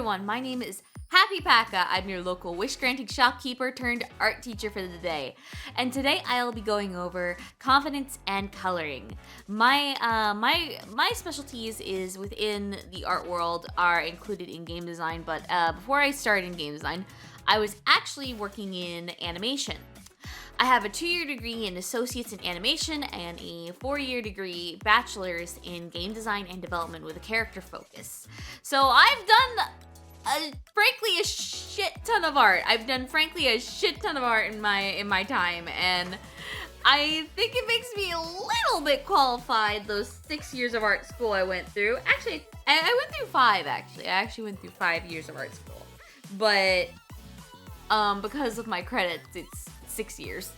everyone, my name is Happypaca. I'm your local wish-granting shopkeeper turned art teacher for the day. And today I'll be going over confidence and coloring. My specialties is within the art world are included in game design, but before I started in game design, I was actually working in animation. I have a 2-year degree in Associates in Animation and a 4-year degree Bachelor's in Game Design and Development with a character focus. So I've done, frankly, a shit ton of art. I've done, frankly, a shit ton of art in my time, and I think it makes me a little bit qualified, those 6 years of art school I went through. Actually, I went through 5, actually. I actually went through 5 years of art school. But, because of my credits, it's 6 years.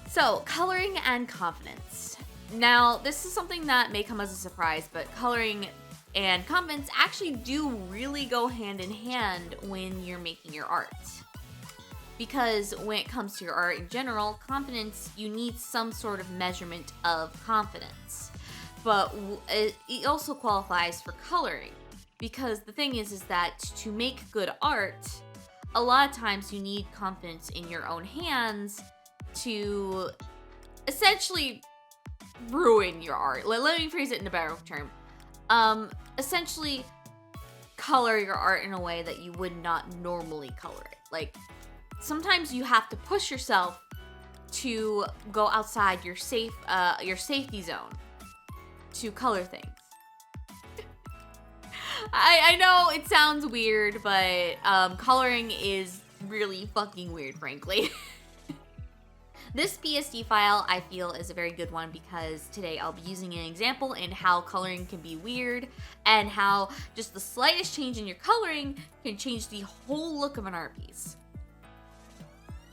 So, coloring and confidence. Now, this is something that may come as a surprise, but coloring and confidence actually do really go hand in hand when you're making your art. Because when it comes to your art in general, confidence, you need some sort of measurement of confidence. But it also qualifies for coloring. Because the thing is that to make good art, a lot of times you need confidence in your own hands to essentially ruin your art. Let me phrase it in a better term. Essentially color your art in a way that you would not normally color it. Like, sometimes you have to push yourself to go outside your safety zone to color things. I know it sounds weird, but coloring is really fucking weird, frankly. This PSD file, I feel, is a very good one because today I'll be using an example in how coloring can be weird and how just the slightest change in your coloring can change the whole look of an art piece.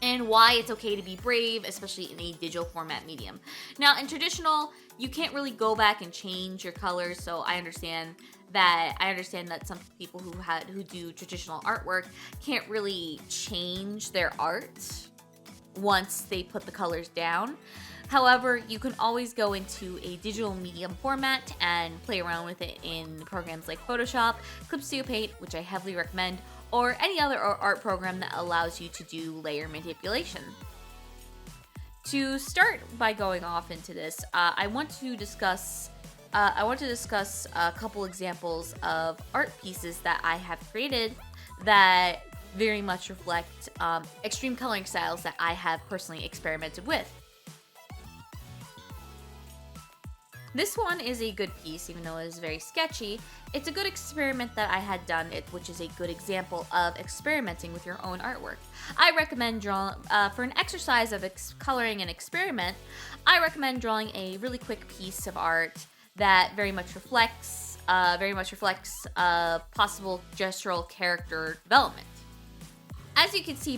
And why it's okay to be brave, especially in a digital format medium. Now, in traditional, you can't really go back and change your colors, so I understand that some people who do traditional artwork can't really change their art once they put the colors down. However, you can always go into a digital medium format and play around with it in programs like Photoshop, Clip Studio Paint, which I heavily recommend, or any other art program that allows you to do layer manipulation. To start by going off into this, I want to discuss a couple examples of art pieces that I have created that very much reflect extreme coloring styles that I have personally experimented with. This one is a good piece, even though it is very sketchy. It's a good experiment that I had done, which is a good example of experimenting with your own artwork. I recommend for an exercise of coloring and experiment, I recommend drawing a really quick piece of art that very much reflects possible gestural character development. As you can see,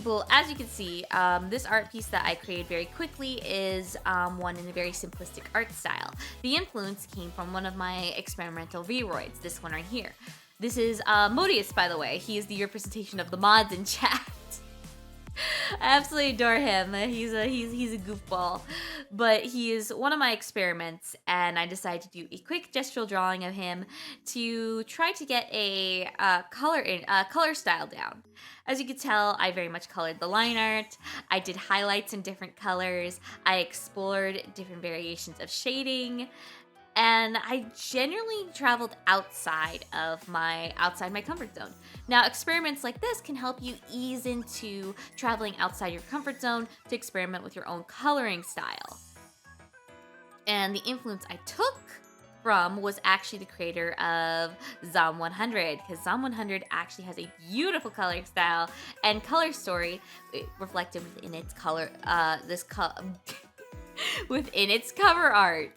this art piece that I created very quickly is one in a very simplistic art style. The influence came from one of my experimental V-roids, this one right here. This is Modius, by the way. He is the representation of the mods in chat. I absolutely adore him. He's a goofball, but he is one of my experiments, and I decided to do a quick gestural drawing of him to try to get a color style down. As you can tell, I very much colored the line art. I did highlights in different colors. I explored different variations of shading. And I generally traveled outside my comfort zone. Now, experiments like this can help you ease into traveling outside your comfort zone to experiment with your own coloring style. And the influence I took from was actually the creator of Zom 100, because Zom 100 actually has a beautiful coloring style and color story reflected within its within its cover art.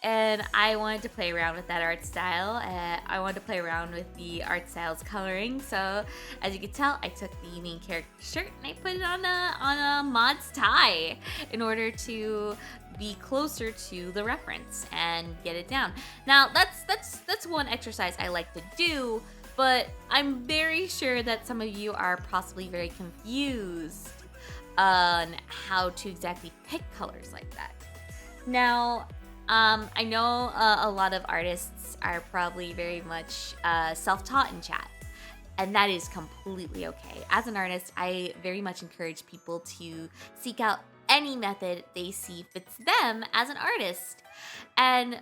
And I wanted to play around with that art style. I wanted to play around with the art style's coloring. So, as you can tell, I took the main character's shirt and I put it on a mod's tie in order to be closer to the reference and get it down. Now, that's one exercise I like to do, but I'm very sure that some of you are possibly very confused on how to exactly pick colors like that. Now, I know a lot of artists are probably very much self-taught in chat. And that is completely okay. As an artist, I very much encourage people to seek out any method they see fits them as an artist. And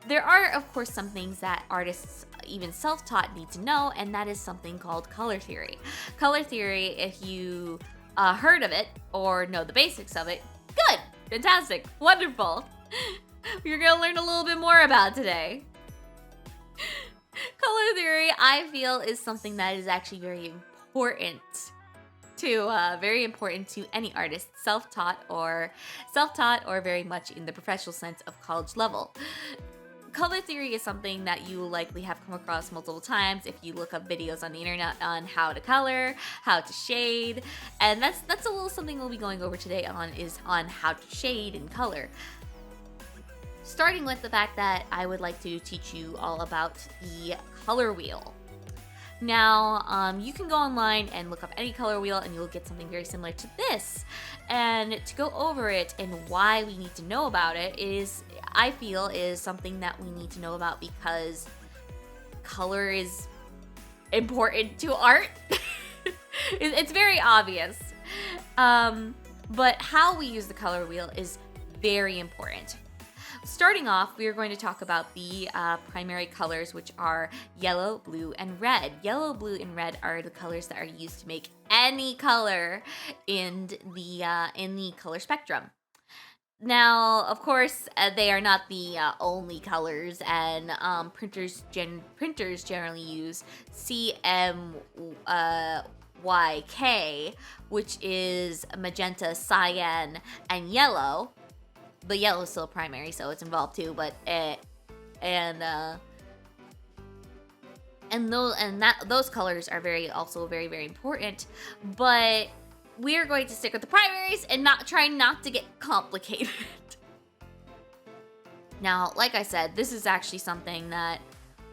there are, of course, some things that artists, even self-taught, need to know, and that is something called color theory. Color theory, if you heard of it or know the basics of it, good, fantastic, wonderful. You're gonna learn a little bit more about today. Color theory, I feel, is something that is actually very important to any artist, self-taught or very much in the professional sense of college level. Color theory is something that you likely have come across multiple times if you look up videos on the internet on how to color, how to shade, and that's a little something we'll be going over today on how to shade and color. Starting with the fact that I would like to teach you all about the color wheel. Now, you can go online and look up any color wheel and you'll get something very similar to this. And to go over it and why we need to know about it I feel, is something that we need to know about because color is important to art. It's very obvious. But how we use the color wheel is very important. Starting off, we are going to talk about the primary colors, which are yellow, blue, and red. Yellow, blue, and red are the colors that are used to make any color in the color spectrum. Now, of course, they are not the only colors, and printers generally use CMYK, which is magenta, cyan, and yellow. But yellow is still primary, so it's involved too. But those colors are also very, very important. But we are going to stick with the primaries and try not to get complicated. Now, like I said, this is actually something that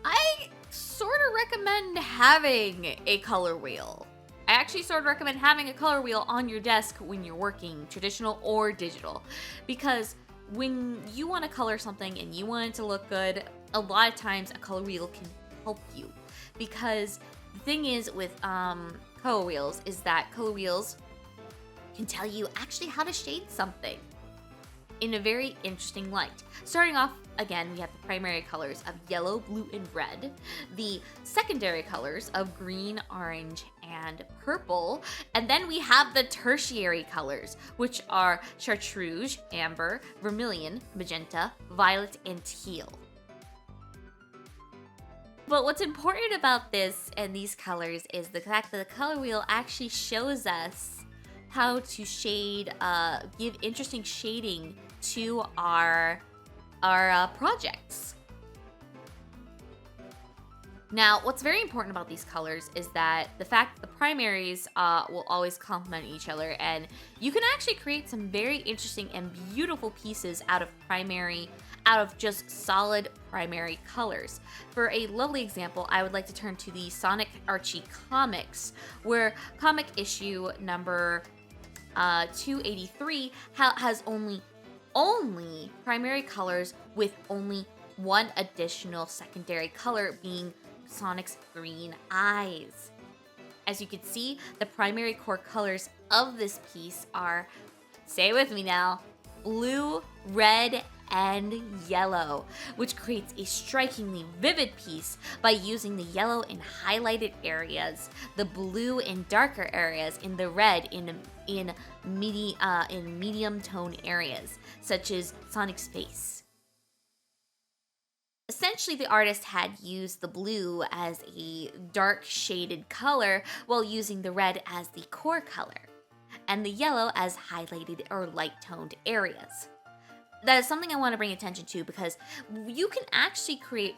I sort of recommend having a color wheel. I actually sort of recommend having a color wheel on your desk when you're working, traditional or digital, because when you want to color something and you want it to look good, a lot of times a color wheel can help you. Because the thing is with color wheels is that color wheels can tell you actually how to shade something in a very interesting light. Starting off, again, we have the primary colors of yellow, blue, and red. The secondary colors of green, orange, and purple. And then we have the tertiary colors, which are chartreuse, amber, vermilion, magenta, violet, and teal. But what's important about this and these colors is the fact that the color wheel actually shows us how to shade, give interesting shading to our projects. Now, what's very important about these colors is that the fact that the primaries will always complement each other, and you can actually create some very interesting and beautiful pieces out of just solid primary colors. For a lovely example, I would like to turn to the Sonic Archie comics, where comic issue number 283 has only primary colors with only one additional secondary color being Sonic's green eyes. As you can see, the primary core colors of this piece are, say it with me now, blue, red, and yellow, which creates a strikingly vivid piece by using the yellow in highlighted areas, the blue in darker areas, and the red in medium tone areas, such as Sonic's face. Essentially, the artist had used the blue as a dark shaded color while using the red as the core color, and the yellow as highlighted or light toned areas. That is something I want to bring attention to because you can actually create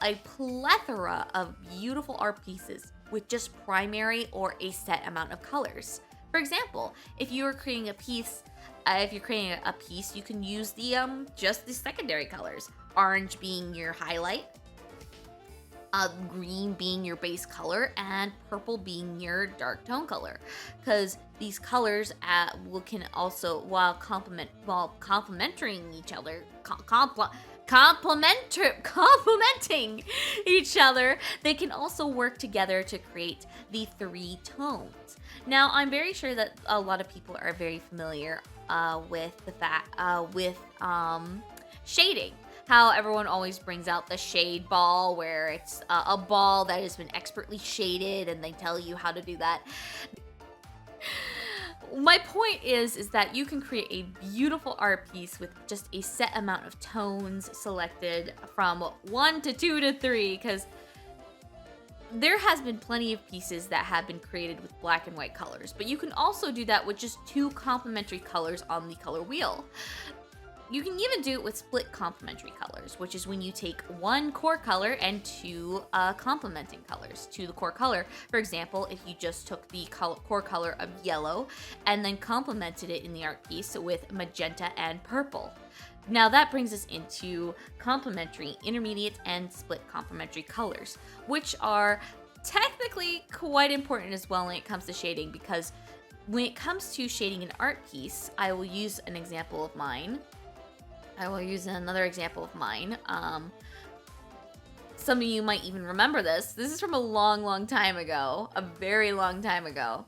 a plethora of beautiful art pieces with just primary or a set amount of colors. For example, if you're creating a piece, you can use the just the secondary colors. Orange being your highlight, green being your base color, and purple being your dark tone color. Because these colors can also, while complementing each other, complementing each other, they can also work together to create the 3 tones. Now, I'm very sure that a lot of people are very familiar with the fact with shading. How everyone always brings out the shade ball, where it's a ball that has been expertly shaded, and they tell you how to do that. My point is that you can create a beautiful art piece with just a set amount of tones selected from 1 to 2 to 3, because there has been plenty of pieces that have been created with black and white colors, but you can also do that with just 2 complementary colors on the color wheel. You can even do it with split complementary colors, which is when you take 1 core color and 2 complementing colors to the core color. For example, if you just took the core color of yellow and then complemented it in the art piece with magenta and purple. Now that brings us into complementary, intermediate, and split complementary colors, which are technically quite important as well when it comes to shading, because when it comes to shading an art piece, I will use an example of mine. I will use another example of mine. Some of you might even remember this. This is from a long time ago. A very long time ago.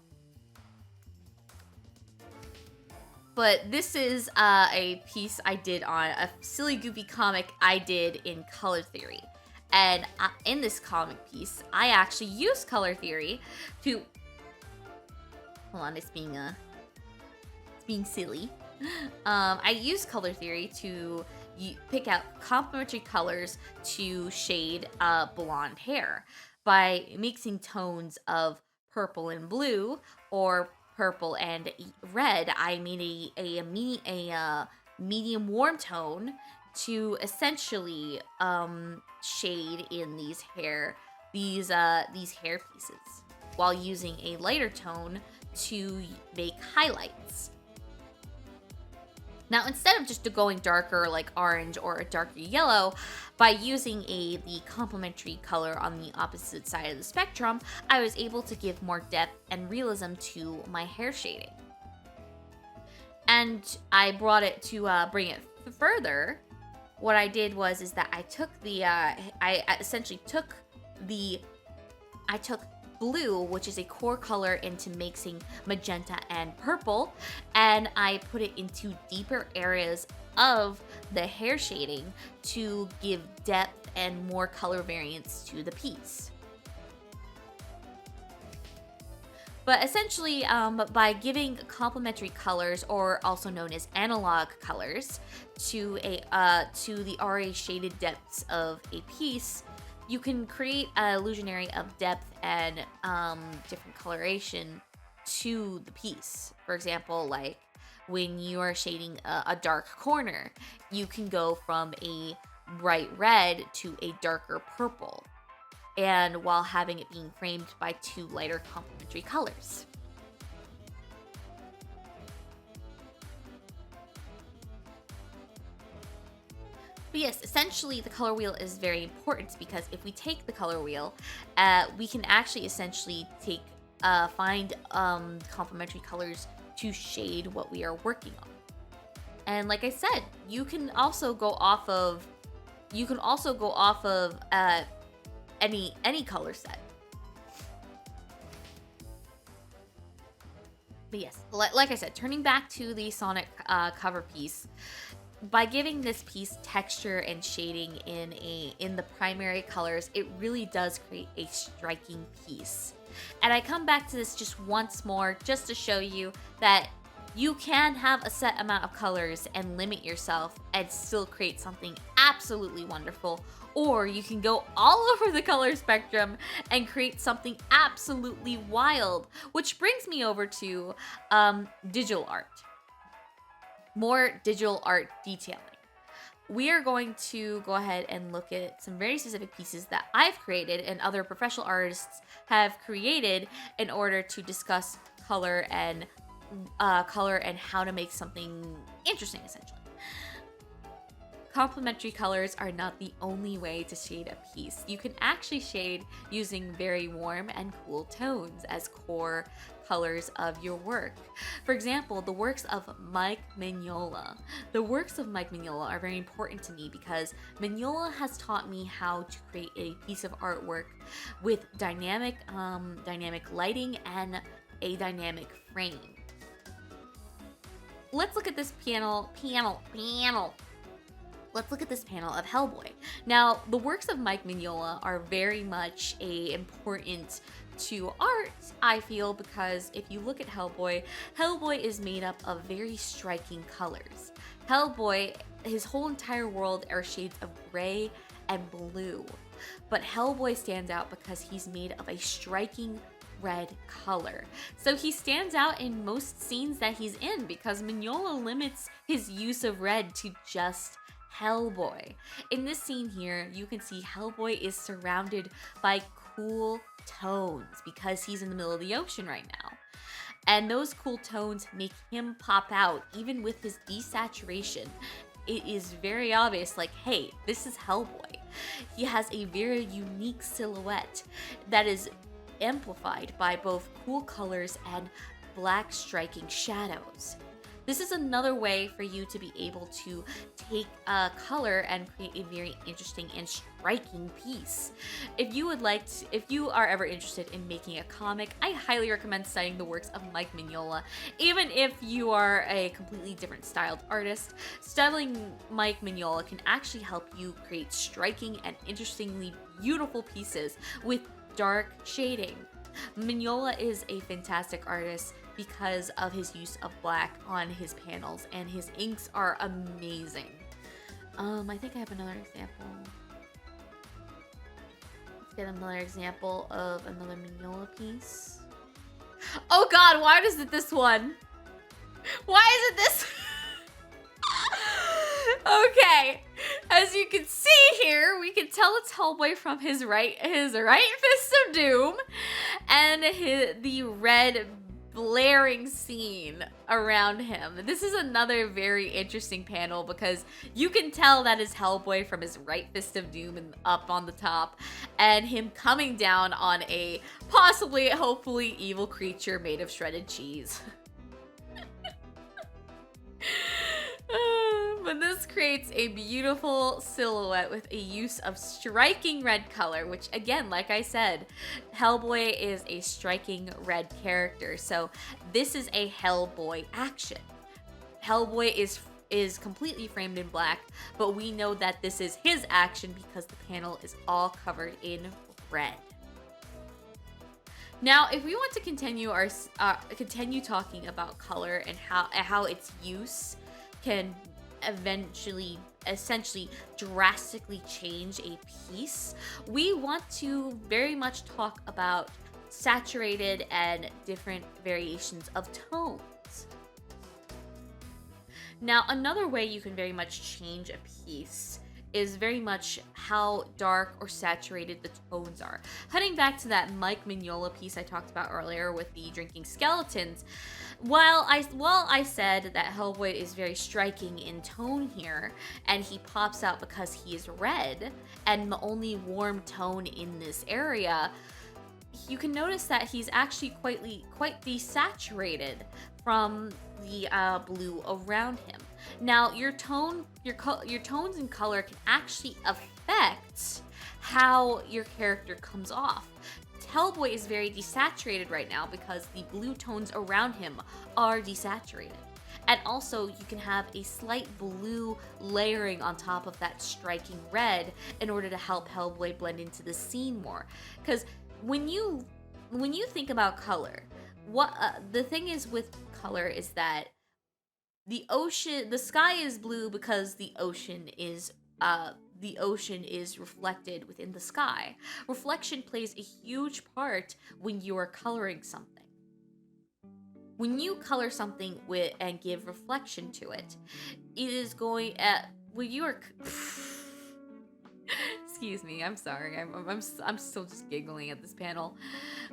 But this is a piece I did on a silly, goofy comic I did in color theory. And in this comic piece, I actually used color theory to... Hold on, it's being silly. I use color theory to pick out complementary colors to shade blonde hair by mixing tones of purple and blue, or purple and red. I made a medium warm tone to essentially shade in these hair pieces, while using a lighter tone to make highlights. Now, instead of just going darker like orange or a darker yellow, by using the complementary color on the opposite side of the spectrum, I was able to give more depth and realism to my hair shading. And I brought it to bring it further. What I did was that I took I essentially took blue, which is a core color, into mixing magenta and purple, and I put it into deeper areas of the hair shading to give depth and more color variance to the piece. But essentially, by giving complementary colors, or also known as analog colors, to the already shaded depths of a piece, you can create an illusionary of depth and different coloration to the piece. For example, like when you are shading a dark corner, you can go from a bright red to a darker purple, and while having it being framed by 2 lighter complementary colors. But yes, essentially the color wheel is very important, because if we take the color wheel, we can actually essentially find complementary colors to shade what we are working on. And like I said, you can also go off of any color set. But yes, like I said, turning back to the Sonic cover piece, by giving this piece texture and shading in the primary colors, it really does create a striking piece. And I come back to this just once more, just to show you that you can have a set amount of colors and limit yourself and still create something absolutely wonderful. Or you can go all over the color spectrum and create something absolutely wild. Which brings me over to digital art. More digital art detailing. We are going to go ahead and look at some very specific pieces that I've created and other professional artists have created in order to discuss color and how to make something interesting, essentially. complementary colors are not the only way to shade a piece. You can actually shade using very warm and cool tones as core colors of your work. For example, the works of Mike Mignola. The works of Mike Mignola are very important to me because Mignola has taught me how to create a piece of artwork with dynamic lighting and a dynamic frame. Let's look at this panel. Let's look at this panel of Hellboy. Now, the works of Mike Mignola are very much important to art, I feel, because if you look at Hellboy, Hellboy is made up of very striking colors. Hellboy, his whole entire world are shades of gray and blue. But Hellboy stands out because he's made of a striking red color. So he stands out in most scenes that he's in because Mignola limits his use of red to just Hellboy. In this scene here, you can see Hellboy is surrounded by cool tones because he's in the middle of the ocean right now. And those cool tones make him pop out even with his desaturation. It is very obvious, like, hey, this is Hellboy. He has a very unique silhouette that is amplified by both cool colors and black striking shadows. This is another way for you to be able to take a color and create a very interesting and striking piece. If you are ever interested in making a comic, I highly recommend studying the works of Mike Mignola. Even if you are a completely different styled artist, studying Mike Mignola can actually help you create striking and interestingly beautiful pieces with dark shading. Mignola is a fantastic artist because of his use of black on his panels, and his inks are amazing. I think I have another example. Let's get another example of another Mignola piece. Oh god, why is it this one? Why is it this? Okay, as you can see here, we can tell it's Hellboy from his right fist of doom, and the red blaring scene around him. This is another very interesting panel because you can tell that is Hellboy from his right fist of doom and up on the top, and him coming down on a possibly, hopefully evil creature made of shredded cheese. But this creates a beautiful silhouette with a use of striking red color, which again, like I said, Hellboy is a striking red character. So this is a Hellboy action. Hellboy is completely framed in black, but we know that this is his action because the panel is all covered in red. Now, if we want to continue talking about color and how its use can essentially drastically change a piece, we want to very much talk about saturated and different variations of tones. Now, another way you can very much change a piece is very much how dark or saturated the tones are. Heading back to that Mike Mignola piece I talked about earlier with the drinking skeletons, while I said that Hellboy is very striking in tone here, and he pops out because he is red, and the only warm tone in this area, you can notice that he's actually quite desaturated from the blue around him. Now, your tones and color can actually affect how your character comes off. Hellboy is very desaturated right now because the blue tones around him are desaturated. And also, you can have a slight blue layering on top of that striking red in order to help Hellboy blend into the scene more. Because when you think about color, the thing is with color is that the sky is blue because the ocean is reflected within the sky. Reflection plays a huge part when you are coloring something. When you color something and give reflection to it, it is going at when you are excuse me. I'm sorry. I'm still just giggling at this panel.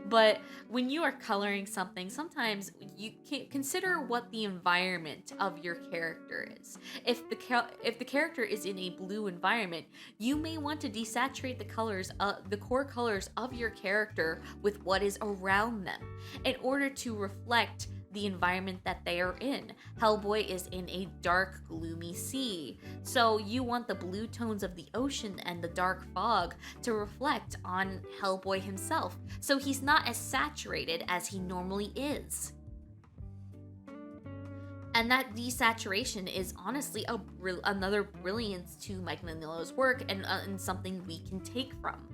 But when you are coloring something, sometimes you can consider what the environment of your character is. If the character is in a blue environment, you may want to desaturate the colors, the core colors of your character with what is around them, in order to reflect the environment that they are in. Hellboy is in a dark, gloomy sea, so you want the blue tones of the ocean and the dark fog to reflect on Hellboy himself, so he's not as saturated as he normally is. And that desaturation is honestly another brilliance to Mike Mignola's work, and something we can take from.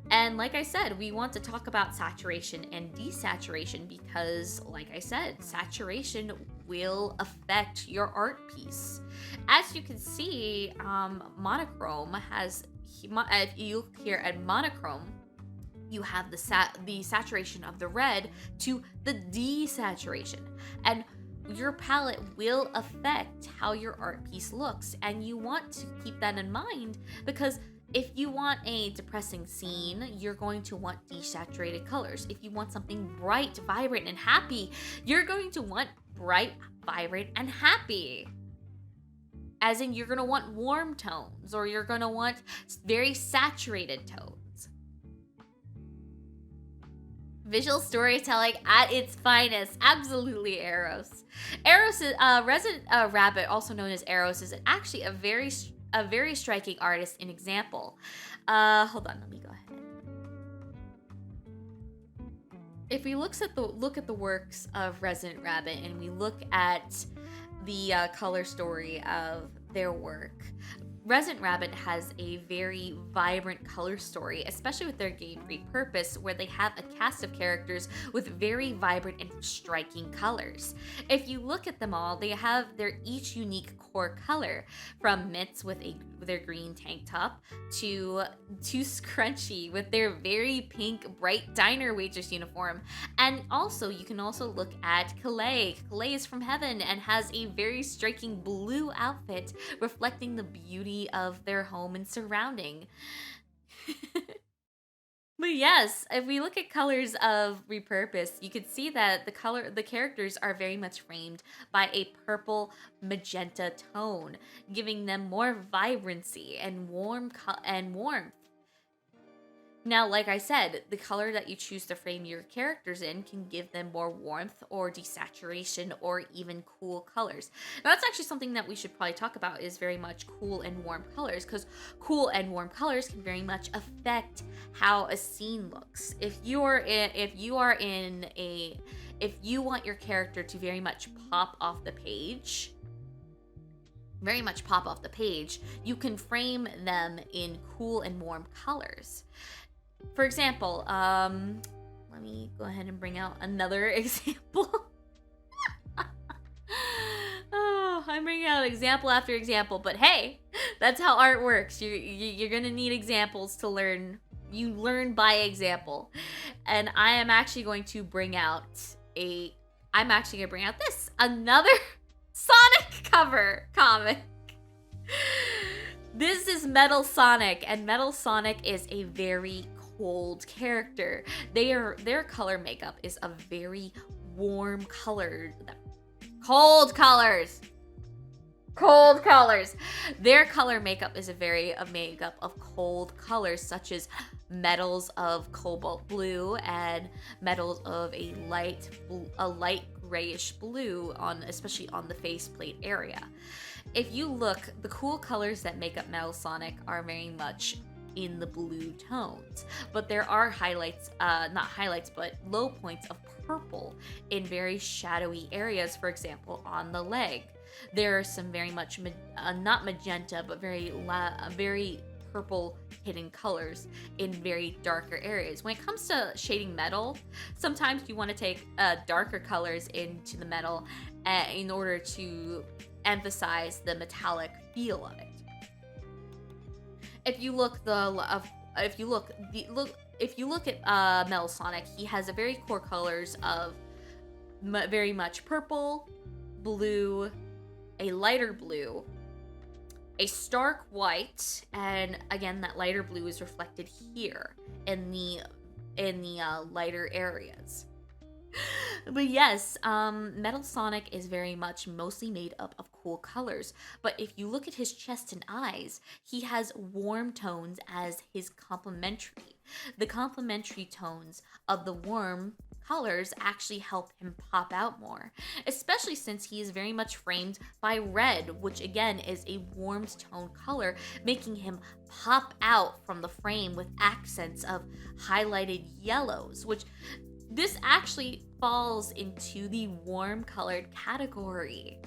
And like I said, we want to talk about saturation and desaturation because, like I said, saturation will affect your art piece. As you can see, monochrome has, if you look here at monochrome, you have the saturation of the red to the desaturation. And your palette will affect how your art piece looks. And you want to keep that in mind, because if you want a depressing scene, you're going to want desaturated colors. If you want something bright, vibrant, and happy, you're going to want bright, vibrant, and happy. As in, you're going to want warm tones, or you're going to want very saturated tones. Visual storytelling at its finest. Absolutely, Eros. Eros is, Resident Rabbit, also known as Eros, is actually a very striking artist in example. Hold on, let me go ahead. If we look at the works of Resident Rabbit and we look at the color story of their work, Resident Rabbit has a very vibrant color story, especially with their game Repurpose, where they have a cast of characters with very vibrant and striking colors. If you look at them all, they have their each unique core color, from Mitts with their green tank top to Scrunchy with their very pink bright diner waitress uniform. And also, you can also look at Calais. Calais is from heaven and has a very striking blue outfit reflecting the beauty of their home and surrounding. But yes, if we look at colors of Repurpose, you could see that the characters are very much framed by a purple magenta tone, giving them more vibrancy and warmth. Now, like I said, the color that you choose to frame your characters in can give them more warmth or desaturation or even cool colors. Now, that's actually something that we should probably talk about, is very much cool and warm colors, because cool and warm colors can very much affect how a scene looks. If you want your character to very much pop off the page, you can frame them in cool and warm colors. For example, let me go ahead and bring out another example. Oh, I'm bringing out example after example, but hey, that's how art works. You're gonna need examples to learn. You learn by example. And I am actually going to bring out another Sonic cover comic. This is Metal Sonic, and Metal Sonic is a very cold character. Their color makeup is a very warm colored. Cold colors. Their color makeup is a makeup of cold colors, such as metals of cobalt blue and metals of a light grayish blue, especially on the faceplate area. If you look, the cool colors that make up Metal Sonic are very much in the blue tones, but there are but low points of purple in very shadowy areas. For example, on the leg, there are some very much not magenta, but very purple hidden colors in very darker areas. When it comes to shading metal, sometimes you want to take darker colors into the metal in order to emphasize the metallic feel of it. If you look at Metal Sonic, he has a very core colors of very much purple, blue, a lighter blue, a stark white, and again, that lighter blue is reflected here in the lighter areas. But yes, Metal Sonic is very much mostly made up of cool colors. But if you look at his chest and eyes, he has warm tones as his complementary. The complementary tones of the warm colors actually help him pop out more, especially since he is very much framed by red, which again is a warm tone color, making him pop out from the frame with accents of highlighted yellows, which this actually falls into the warm colored category.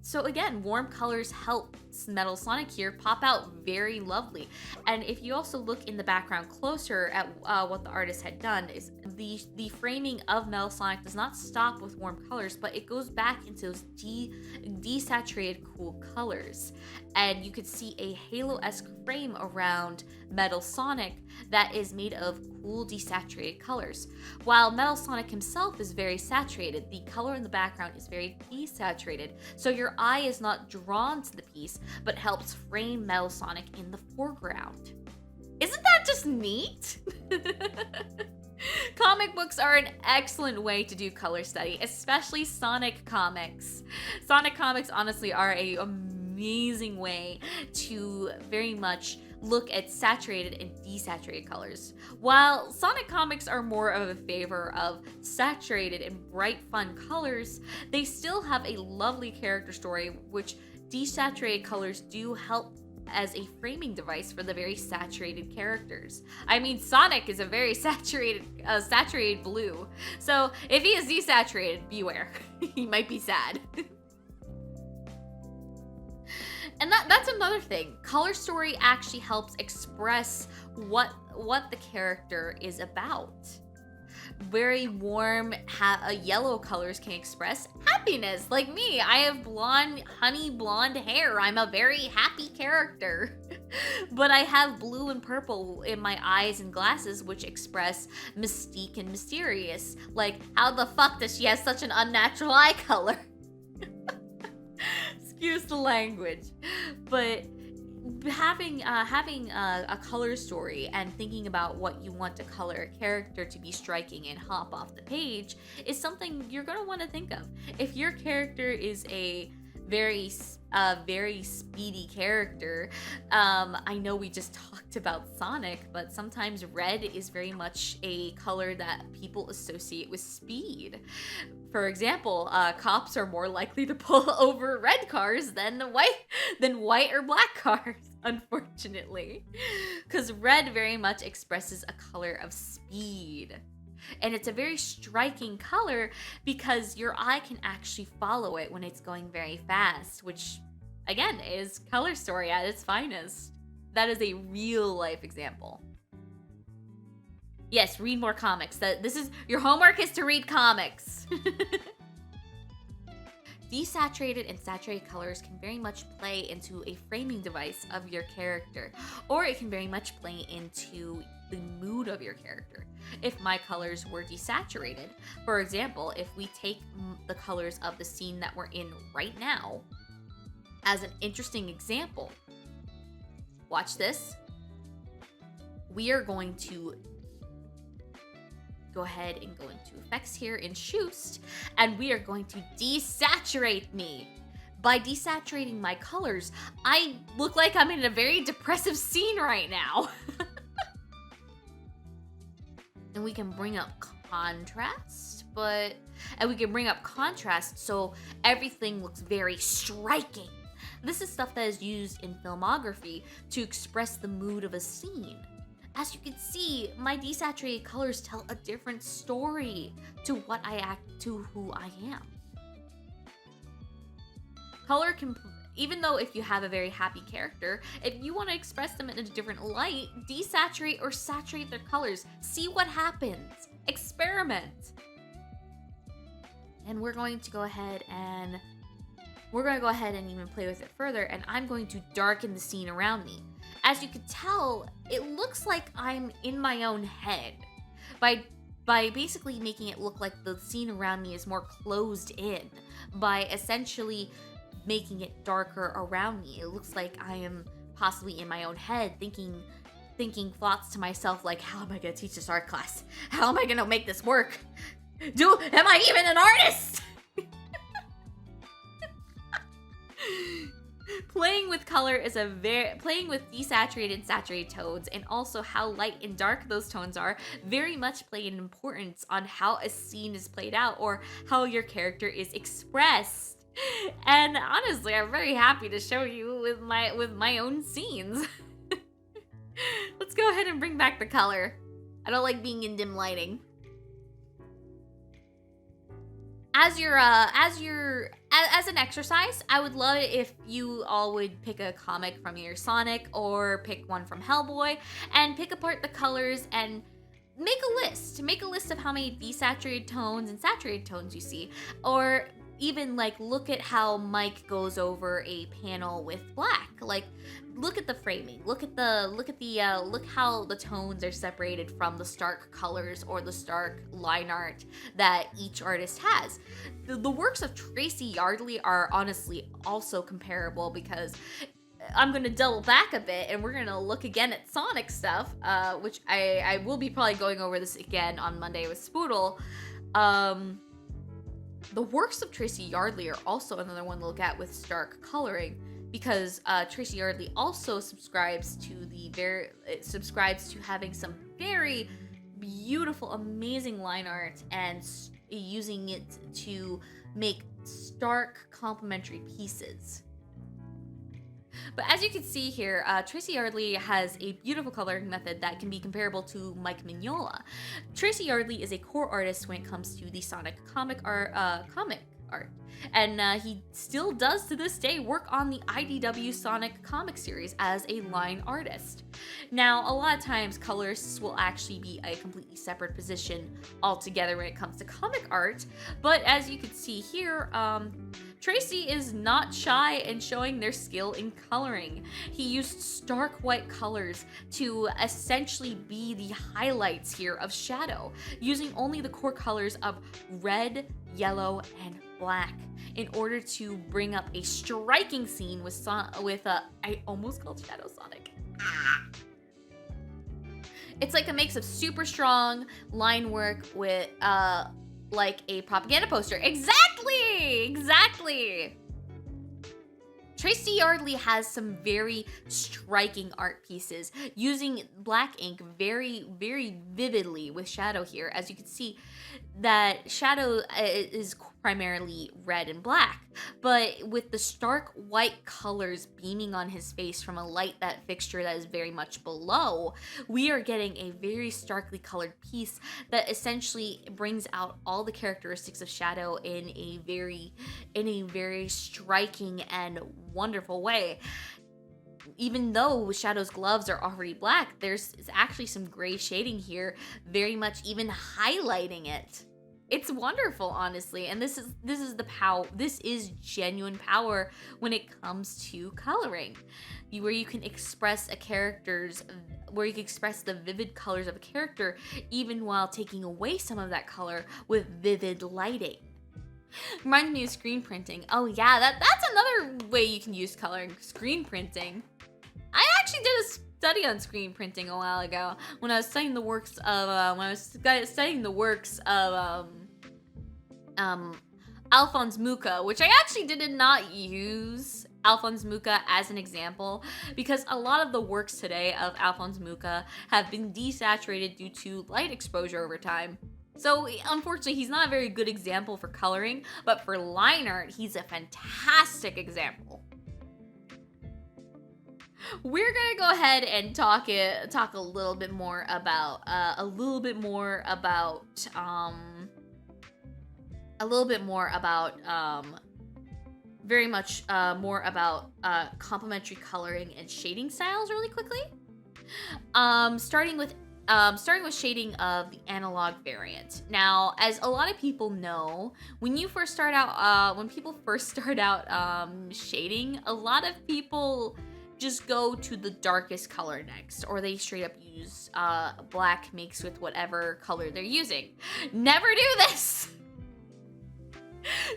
So again, warm colors help Metal Sonic here pop out very lovely. And if you also look in the background closer at what the artist had done, is the framing of Metal Sonic does not stop with warm colors, but it goes back into those desaturated cool colors. And you could see a halo-esque frame around Metal Sonic that is made of cool desaturated colors. While Metal Sonic himself is very saturated, the color in the background is very desaturated, so your eye is not drawn to the piece, but helps frame Metal Sonic in the foreground. Isn't that just neat? Comic books are an excellent way to do color study, especially Sonic comics. Sonic comics honestly are an amazing way to very much look at saturated and desaturated colors. While Sonic comics are more of a favor of saturated and bright fun colors, they still have a lovely character story, which desaturated colors do help as a framing device for the very saturated characters. I mean, Sonic is a very saturated blue, so if he is desaturated, beware. He might be sad. And that's another thing. Color story actually helps express what the character is about. Very warm, yellow colors can express happiness. Like me, I have honey blonde hair. I'm a very happy character. But I have blue and purple in my eyes and glasses, which express mystique and mysterious. Like, how the fuck does she have such an unnatural eye color? Excuse the language. But having a color story and thinking about what you want to color a character to be striking and hop off the page is something you're going to want to think of. If your character is a very speedy character, I know we just talked about Sonic, but sometimes red is very much a color that people associate with speed. For example, cops are more likely to pull over red cars than white or black cars, unfortunately. Because red very much expresses a color of speed. And it's a very striking color because your eye can actually follow it when it's going very fast, which, again, is color story at its finest. That is a real life example. Yes, read more comics. This is your homework is to read comics. Desaturated and saturated colors can very much play into a framing device of your character, or it can very much play into the mood of your character. If my colors were desaturated, for example, if we take the colors of the scene that we're in right now as an interesting example, watch this. We are going to go ahead and go into effects here in Shoost, and we are going to desaturate me. By desaturating my colors, I look like I'm in a very depressive scene right now. And we can bring up contrast, so everything looks very striking. This is stuff that is used in filmography to express the mood of a scene. As you can see, my desaturated colors tell a different story to who I am. Color can, even though if you have a very happy character, if you want to express them in a different light, desaturate or saturate their colors. See what happens. Experiment. And we're going to go ahead and even play with it further, and I'm going to darken the scene around me. As you can tell, it looks like I'm in my own head by basically making it look like the scene around me is more closed in, by essentially making it darker around me. It looks like I am possibly in my own head thinking thoughts to myself like, how am I gonna teach this art class? How am I gonna make this work? Am I even an artist? Playing with color is playing with desaturated and saturated tones, and also how light and dark those tones are, very much play an importance on how a scene is played out or how your character is expressed. And honestly, I'm very happy to show you with my own scenes. Let's go ahead and bring back the color. I don't like being in dim lighting. As an exercise, I would love it if you all would pick a comic from your Sonic or pick one from Hellboy and pick apart the colors and make a list. Make a list of how many desaturated tones and saturated tones you see, or even like look at how Mike goes over a panel with black. Like look at the framing. Look how the tones are separated from the stark colors or the stark line art that each artist has. The works of Tracy Yardley are honestly also comparable, because I'm gonna double back a bit and we're gonna look again at Sonic stuff, which I will be probably going over this again on Monday with Spoodle. The works of Tracy Yardley are also another one to look at with stark coloring, because Tracy Yardley also subscribes to having some very beautiful, amazing line art and using it to make stark complementary pieces. But as you can see here, Tracy Yardley has a beautiful coloring method that can be comparable to Mike Mignola. Tracy Yardley is a core artist when it comes to the Sonic comic art, and he still does to this day work on the IDW Sonic comic series as a line artist. Now, a lot of times colorists will actually be a completely separate position altogether when it comes to comic art, but as you can see here, Tracy is not shy in showing their skill in coloring. He used stark white colors to essentially be the highlights here of shadow, using only the core colors of red, yellow, and black in order to bring up a striking scene with I almost called Shadow Sonic. It's like a mix of super strong line work with like a propaganda poster. Exactly. Tracy Yardley has some very striking art pieces using black ink very, very vividly with shadow here. As you can see, that shadow is primarily red and black, but with the stark white colors beaming on his face from a light that fixture that is very much below, we are getting a very starkly colored piece that essentially brings out all the characteristics of shadow in a very striking and wonderful way. Even though Shadow's gloves are already black, there's actually some gray shading here, very much even highlighting it. It's wonderful, honestly, and this is the power. This is genuine power when it comes to coloring, where you can express the vivid colors of a character, even while taking away some of that color with vivid lighting. Reminds me of screen printing. Oh yeah, that's another way you can use coloring. Screen printing. I actually did a study on screen printing a while ago when I was studying the works of Alphonse Mucha, which I actually did not use Alphonse Mucha as an example because a lot of the works today of Alphonse Mucha have been desaturated due to light exposure over time. So unfortunately, he's not a very good example for coloring, but for line art, he's a fantastic example. We're gonna go ahead and talk a little bit more about complementary coloring and shading styles really quickly. Starting with shading of the analog variant. Now, as a lot of people know, when people first start out shading, a lot of people just go to the darkest color next, or they straight up use black mixed with whatever color they're using. Never do this!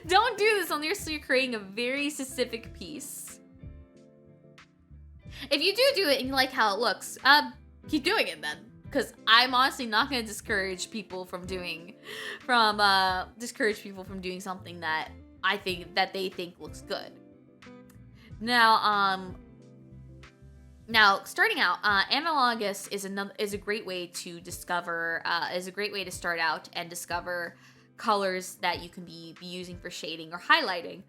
Don't do this unless you're creating a very specific piece. If you do it and you like how it looks, keep doing it then. Because I'm honestly not going to discourage people from doing something that they think looks good. Now, starting out, analogous is a great way to discover, is a great way to start out and discover colors that you can be using for shading or highlighting.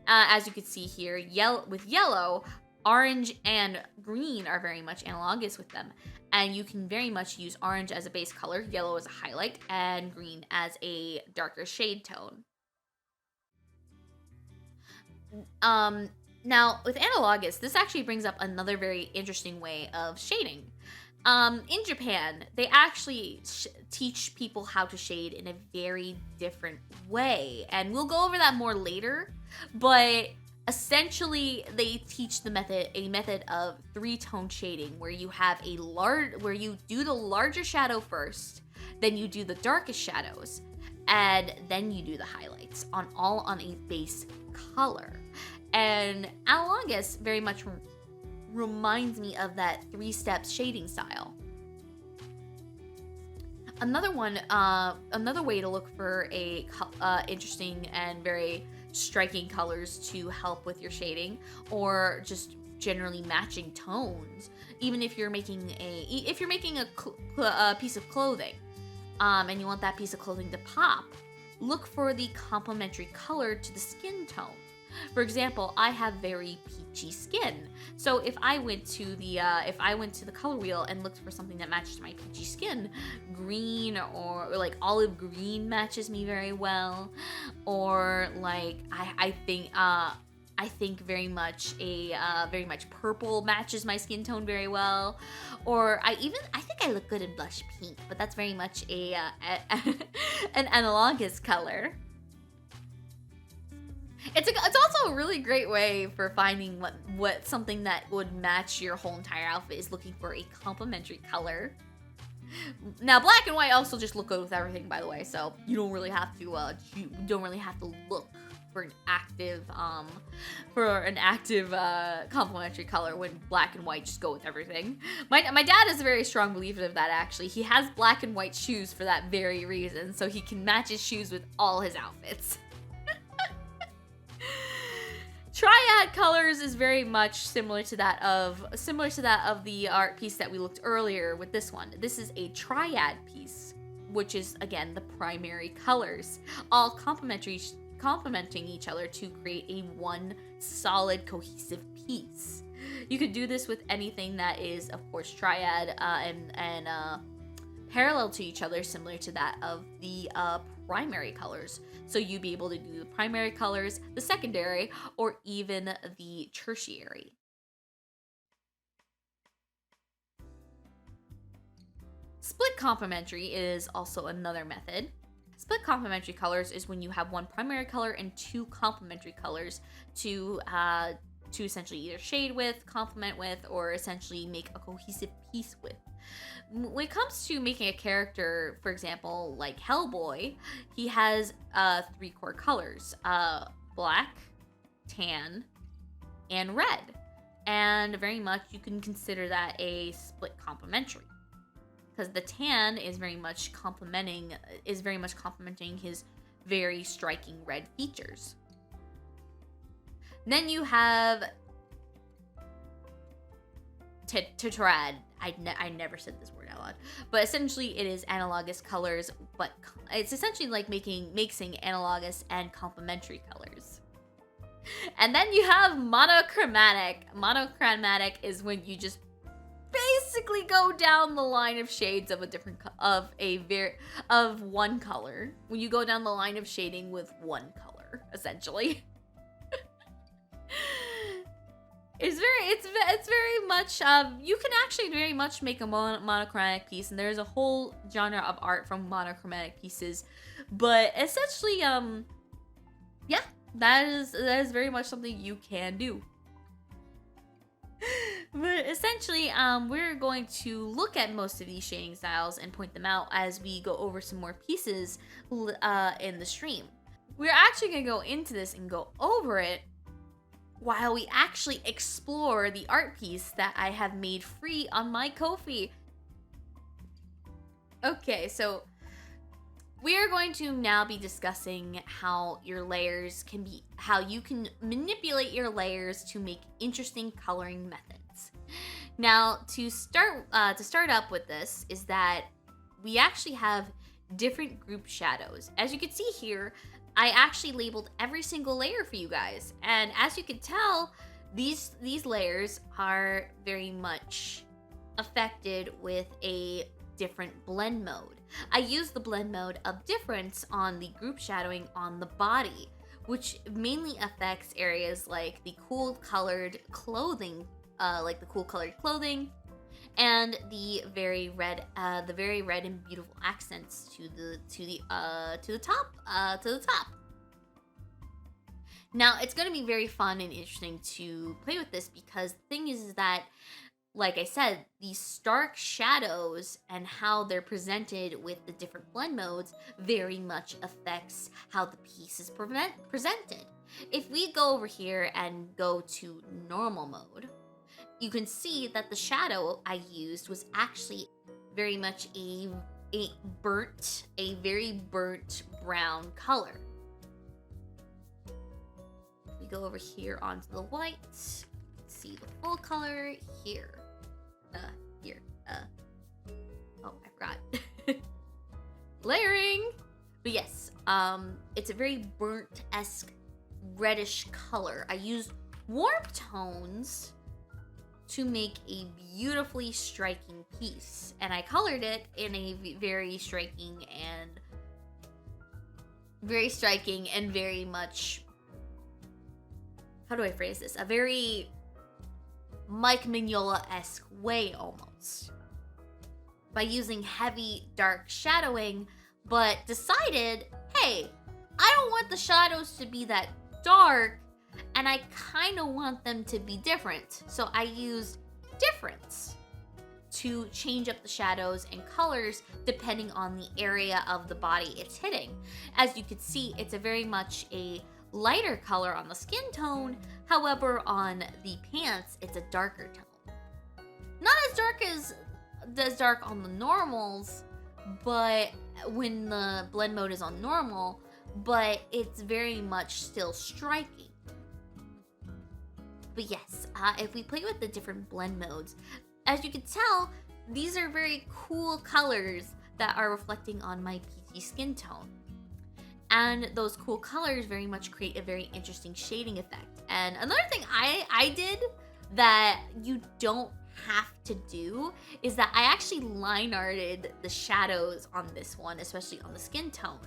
As you can see here, yellow, orange, and green are very much analogous with them. And you can very much use orange as a base color, yellow as a highlight, and green as a darker shade tone. Now, with analogous, this actually brings up another very interesting way of shading. In Japan, they actually teach people how to shade in a very different way. And we'll go over that more later, but essentially they teach a method of 3-tone shading where you have where you do the larger shadow first, then you do the darkest shadows, and then you do the highlights on a base color. And analogous very much reminds me of that 3-step shading style. Another way to look for a interesting and very striking colors to help with your shading, or just generally matching tones. Even if you're making a piece of clothing, and you want that piece of clothing to pop, look for the complementary color to the skin tone. For example, I have very peachy skin. So if I went to the color wheel and looked for something that matches my peachy skin, green or like olive green matches me very well, or like I think very much purple matches my skin tone very well, or I think I look good in blush pink, but that's very much an analogous color. It's also a really great way for finding what something that would match your whole entire outfit is, looking for a complementary color. Now, black and white also just look good with everything, by the way, so you don't really have to look for an active complementary color when black and white just go with everything. My dad is a very strong believer of that, actually. He has black and white shoes for that very reason, so he can match his shoes with all his outfits. Triad colors is very much similar to that of the art piece that we looked earlier with this one. This is a triad piece, which is again the primary colors, all complementing each other to create a one solid cohesive piece. You could do this with anything that is, of course, triad and parallel to each other, similar to that of the primary colors. So you'd be able to do the primary colors, the secondary, or even the tertiary. Split complementary is also another method. Split complementary colors is when you have one primary color and 2 complementary colors to essentially either shade with, complement with, or essentially make a cohesive piece with. When it comes to making a character, for example, like Hellboy, he has 3 core colors, black, tan, and red. And very much you can consider that a split complementary, because the tan is very much complementing his very striking red features. Then you have tetrad. I never said this word out loud, but essentially it is analogous colors, but it's essentially like mixing analogous and complementary colors. And then you have monochromatic. Monochromatic is when you just basically go down the line of shades of one color. When you go down the line of shading with one color, essentially. It's very much you can actually very much make a monochromatic piece, and there's a whole genre of art from monochromatic pieces, but essentially yeah, that is very much something you can do. But essentially we're going to look at most of these shading styles and point them out as we go over some more pieces in the stream. we're actually gonna go into this and go over it while we actually explore the art piece that I have made free on my Kofi. Okay, so we are going to now be discussing how your layers can be, how you can manipulate your layers to make interesting coloring methods. Now, to start up with this is that we actually have different group shadows. As you can see here, I actually labeled every single layer for you guys. And as you can tell, these layers are very much affected with a different blend mode. I use the blend mode of difference on the group shadowing on the body, which mainly affects areas like the cool colored clothing, and the very red and beautiful accents to the top. Now, it's going to be very fun and interesting to play with this because the thing is that, like I said, these stark shadows and how they're presented with the different blend modes very much affects how the piece is presented. If we go over here and go to normal mode, you can see that the shadow I used was actually very much a very burnt brown color. We go over here onto the white, see the full color here. Oh, I forgot. Layering. But yes, it's a very burnt-esque reddish color. I used warm tones to make a beautifully striking piece, and I colored it in a very striking and very much, how do I phrase this? A very Mike Mignola-esque way almost, by using heavy dark shadowing, but decided, hey, I don't want the shadows to be that dark, and I kind of want them to be different. So I used difference to change up the shadows and colors depending on the area of the body it's hitting. As you can see, it's a very much a lighter color on the skin tone. However, on the pants, it's a darker tone. Not as dark on the normals, but when the blend mode is on normal, but it's very much still striking. But yes, if we play with the different blend modes, as you can tell, these are very cool colors that are reflecting on my peachy skin tone. And those cool colors very much create a very interesting shading effect. And another thing I did that you don't have to do is that I actually line arted the shadows on this one, especially on the skin tone.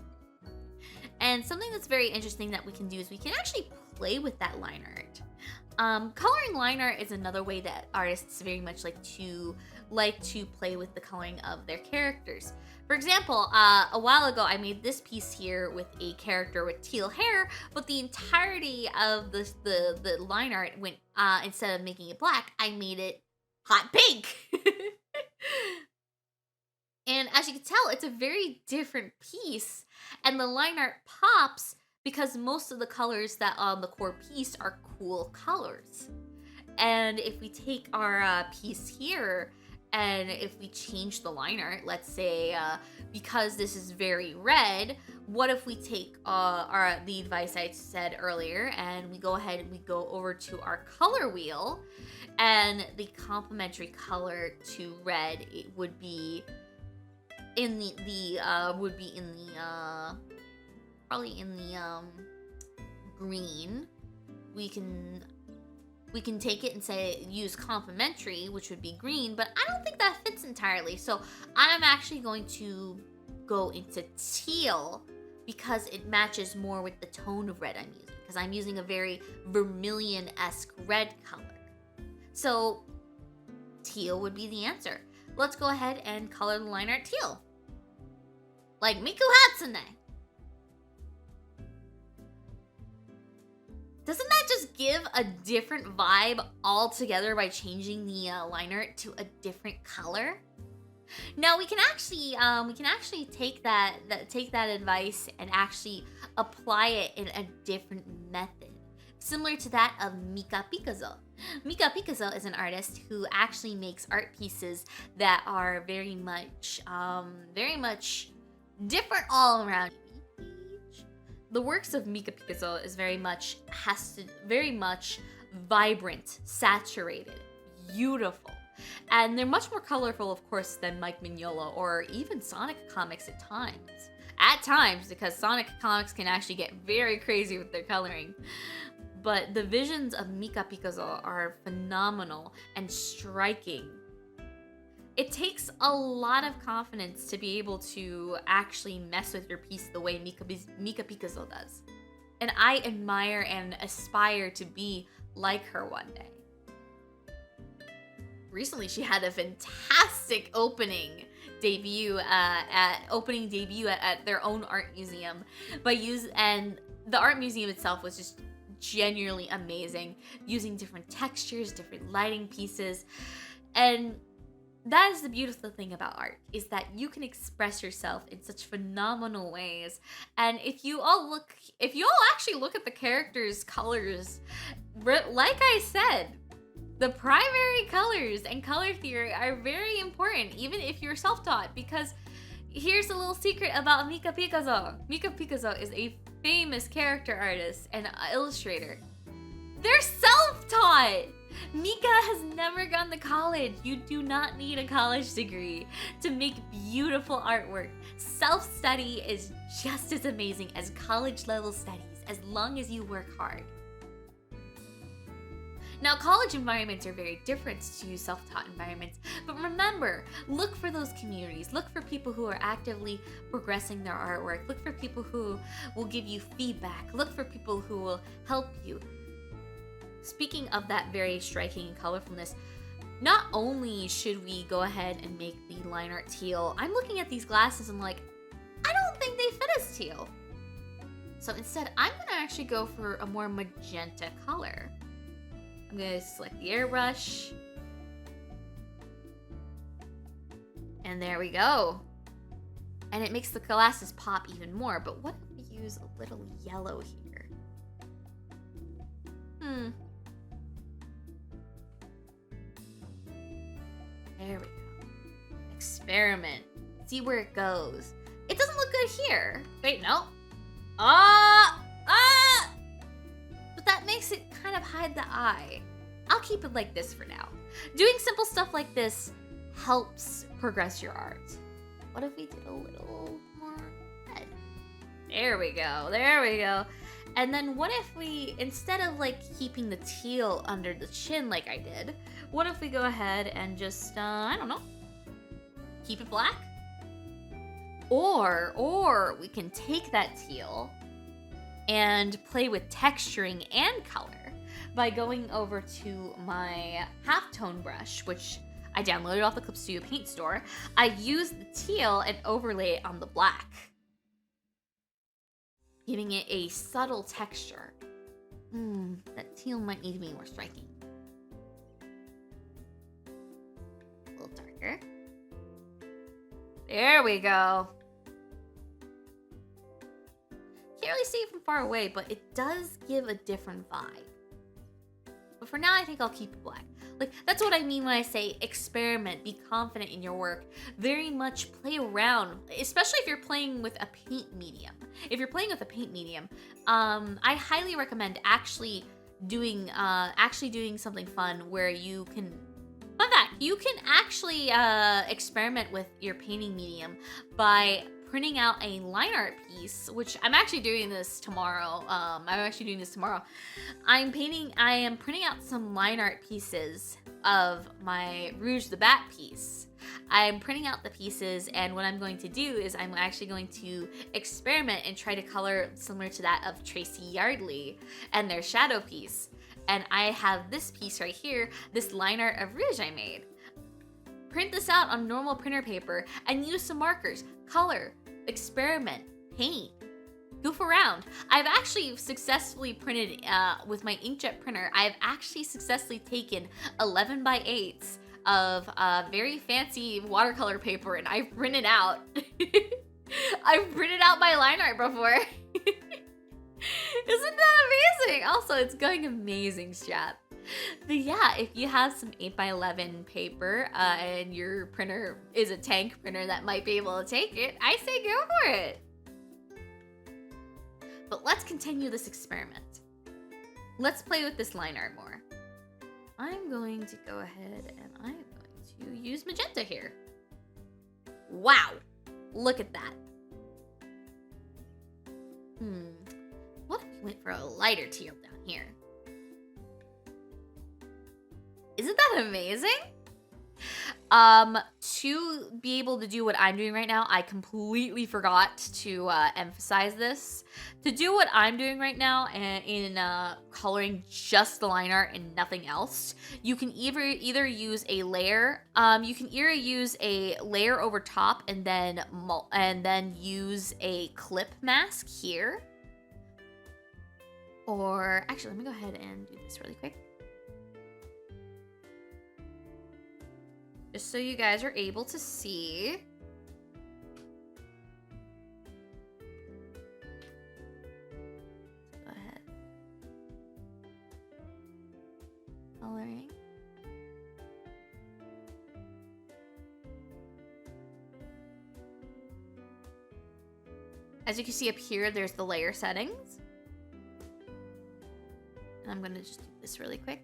And something that's very interesting that we can do is we can actually play with that line art. Coloring line art is another way that artists very much like to play with the coloring of their characters. For example, a while ago I made this piece here with a character with teal hair, but the entirety of the line art went, instead of making it black, I made it hot pink. And as you can tell, it's a very different piece, and the line art pops because most of the colors that on the core piece are cool colors. And if we take our piece here, and if we change the line art, let's say because this is very red, what if we take the advice I said earlier, and we go ahead and we go over to our color wheel, and the complementary color to red, it would be in probably in the green. We can take it and say use complementary, which would be green, but I don't think that fits entirely. So I'm actually going to go into teal because it matches more with the tone of red I'm using, because I'm using a very vermilion-esque red color. So teal would be the answer. Let's go ahead and color the line art teal. Like Miku Hatsune. Doesn't that just give a different vibe altogether by changing the line art to a different color? Now we can actually take that advice and actually apply it in a different method, similar to that of Mika Picasso. Mika Picasso is an artist who actually makes art pieces that are very much different all around. The works of Mika Picasso is very much vibrant, saturated, beautiful. And they're much more colorful, of course, than Mike Mignola or even Sonic comics at times. At times, because Sonic comics can actually get very crazy with their coloring. But the visions of Mika Picasso are phenomenal and striking. It takes a lot of confidence to be able to actually mess with your piece the way Mika Picasso does. And I admire and aspire to be like her one day. Recently, she had a fantastic opening debut at their own art museum. And the art museum itself was just genuinely amazing, using different textures, different lighting pieces. And that is the beautiful thing about art, is that you can express yourself in such phenomenal ways. And if you all actually look at the characters' colors, like I said, the primary colors and color theory are very important, even if you're self-taught, because here's a little secret about Mika Picasso. Mika Picasso is a famous character artist and illustrator. They're self-taught! Mika has never gone to college. You do not need a college degree to make beautiful artwork. Self-study is just as amazing as college-level studies, as long as you work hard. Now, college environments are very different to self-taught environments, but remember, look for those communities. Look for people who are actively progressing their artwork. Look for people who will give you feedback. Look for people who will help you. Speaking of that very striking colorfulness, not only should we go ahead and make the line art teal, I'm looking at these glasses and like, I don't think they fit as teal. So instead, I'm gonna actually go for a more magenta color. I'm gonna select the airbrush. And there we go. And it makes the glasses pop even more, but what if we use a little yellow here? There we go. Experiment. See where it goes. It doesn't look good here. Wait, no. But that makes it kind of hide the eye. I'll keep it like this for now. Doing simple stuff like this helps progress your art. What if we did a little more red? There we go. There we go. And then what if we, instead of like keeping the teal under the chin like I did, what if we go ahead and just, I don't know, keep it black? Or we can take that teal and play with texturing and color by going over to my halftone brush, which I downloaded off the Clip Studio Paint store. I used the teal and overlay it on the black, giving it a subtle texture. That teal might need to be more striking. A little darker. There we go. Can't really see it from far away, but it does give a different vibe. But for now, I think I'll keep it black. Like, that's what I mean when I say experiment, be confident in your work. Very much play around, especially if you're playing with a paint medium. If you're playing with a paint medium, I highly recommend actually doing something fun where you can, fun fact, you can actually experiment with your painting medium by printing out a line art piece, which I'm actually doing this tomorrow. I am printing out some line art pieces of my Rouge the Bat piece. I'm printing out the pieces, and what I'm going to do is I'm actually going to experiment and try to color similar to that of Tracy Yardley and their shadow piece. And I have this piece right here, this line art of Rouge I made. Print this out on normal printer paper and use some markers, color, experiment, paint, goof around. I've actually successfully printed with my inkjet printer. I've actually successfully taken 11 by 8s of very fancy watercolor paper, and I've printed out. I've printed out my line art before. Isn't that amazing? Also, it's going amazing, chat. But yeah, if you have some 8x11 paper and your printer is a tank printer that might be able to take it, I say go for it. But let's continue this experiment. Let's play with this line art more. I'm going to go ahead and I'm going to use magenta here. Wow, look at that. What if we went for a lighter teal down here? Isn't that amazing? To be able to do what I'm doing right now, I completely forgot to emphasize this. To do what I'm doing right now and in coloring just the line art and nothing else, you can either use a layer. You can either use a layer over top and then use a clip mask here. Or actually, let me go ahead and do this really quick. Just so you guys are able to see. Go ahead. Coloring. As you can see up here, there's the layer settings. And I'm gonna just do this really quick.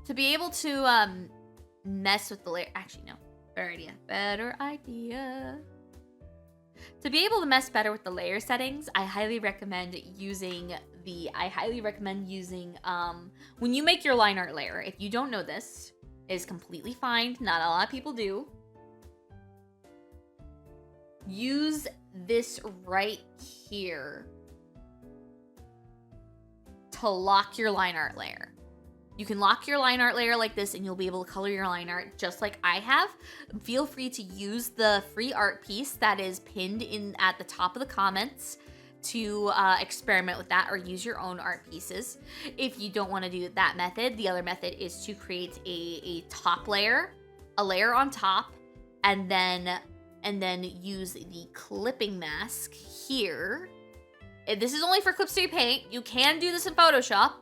To be able to mess with the layer, actually no, better idea. To be able to mess better with the layer settings, I highly recommend using when you make your line art layer. If you don't know this, it is completely fine. Not a lot of people do. Use this right here to lock your line art layer. You can lock your line art layer like this and you'll be able to color your line art just like I have. Feel free to use the free art piece that is pinned in at the top of the comments to experiment with that, or use your own art pieces. If you don't want to do that method, the other method is to create a top layer, a layer on top, and then use the clipping mask here. This is only for Clip Studio Paint. You can do this in Photoshop.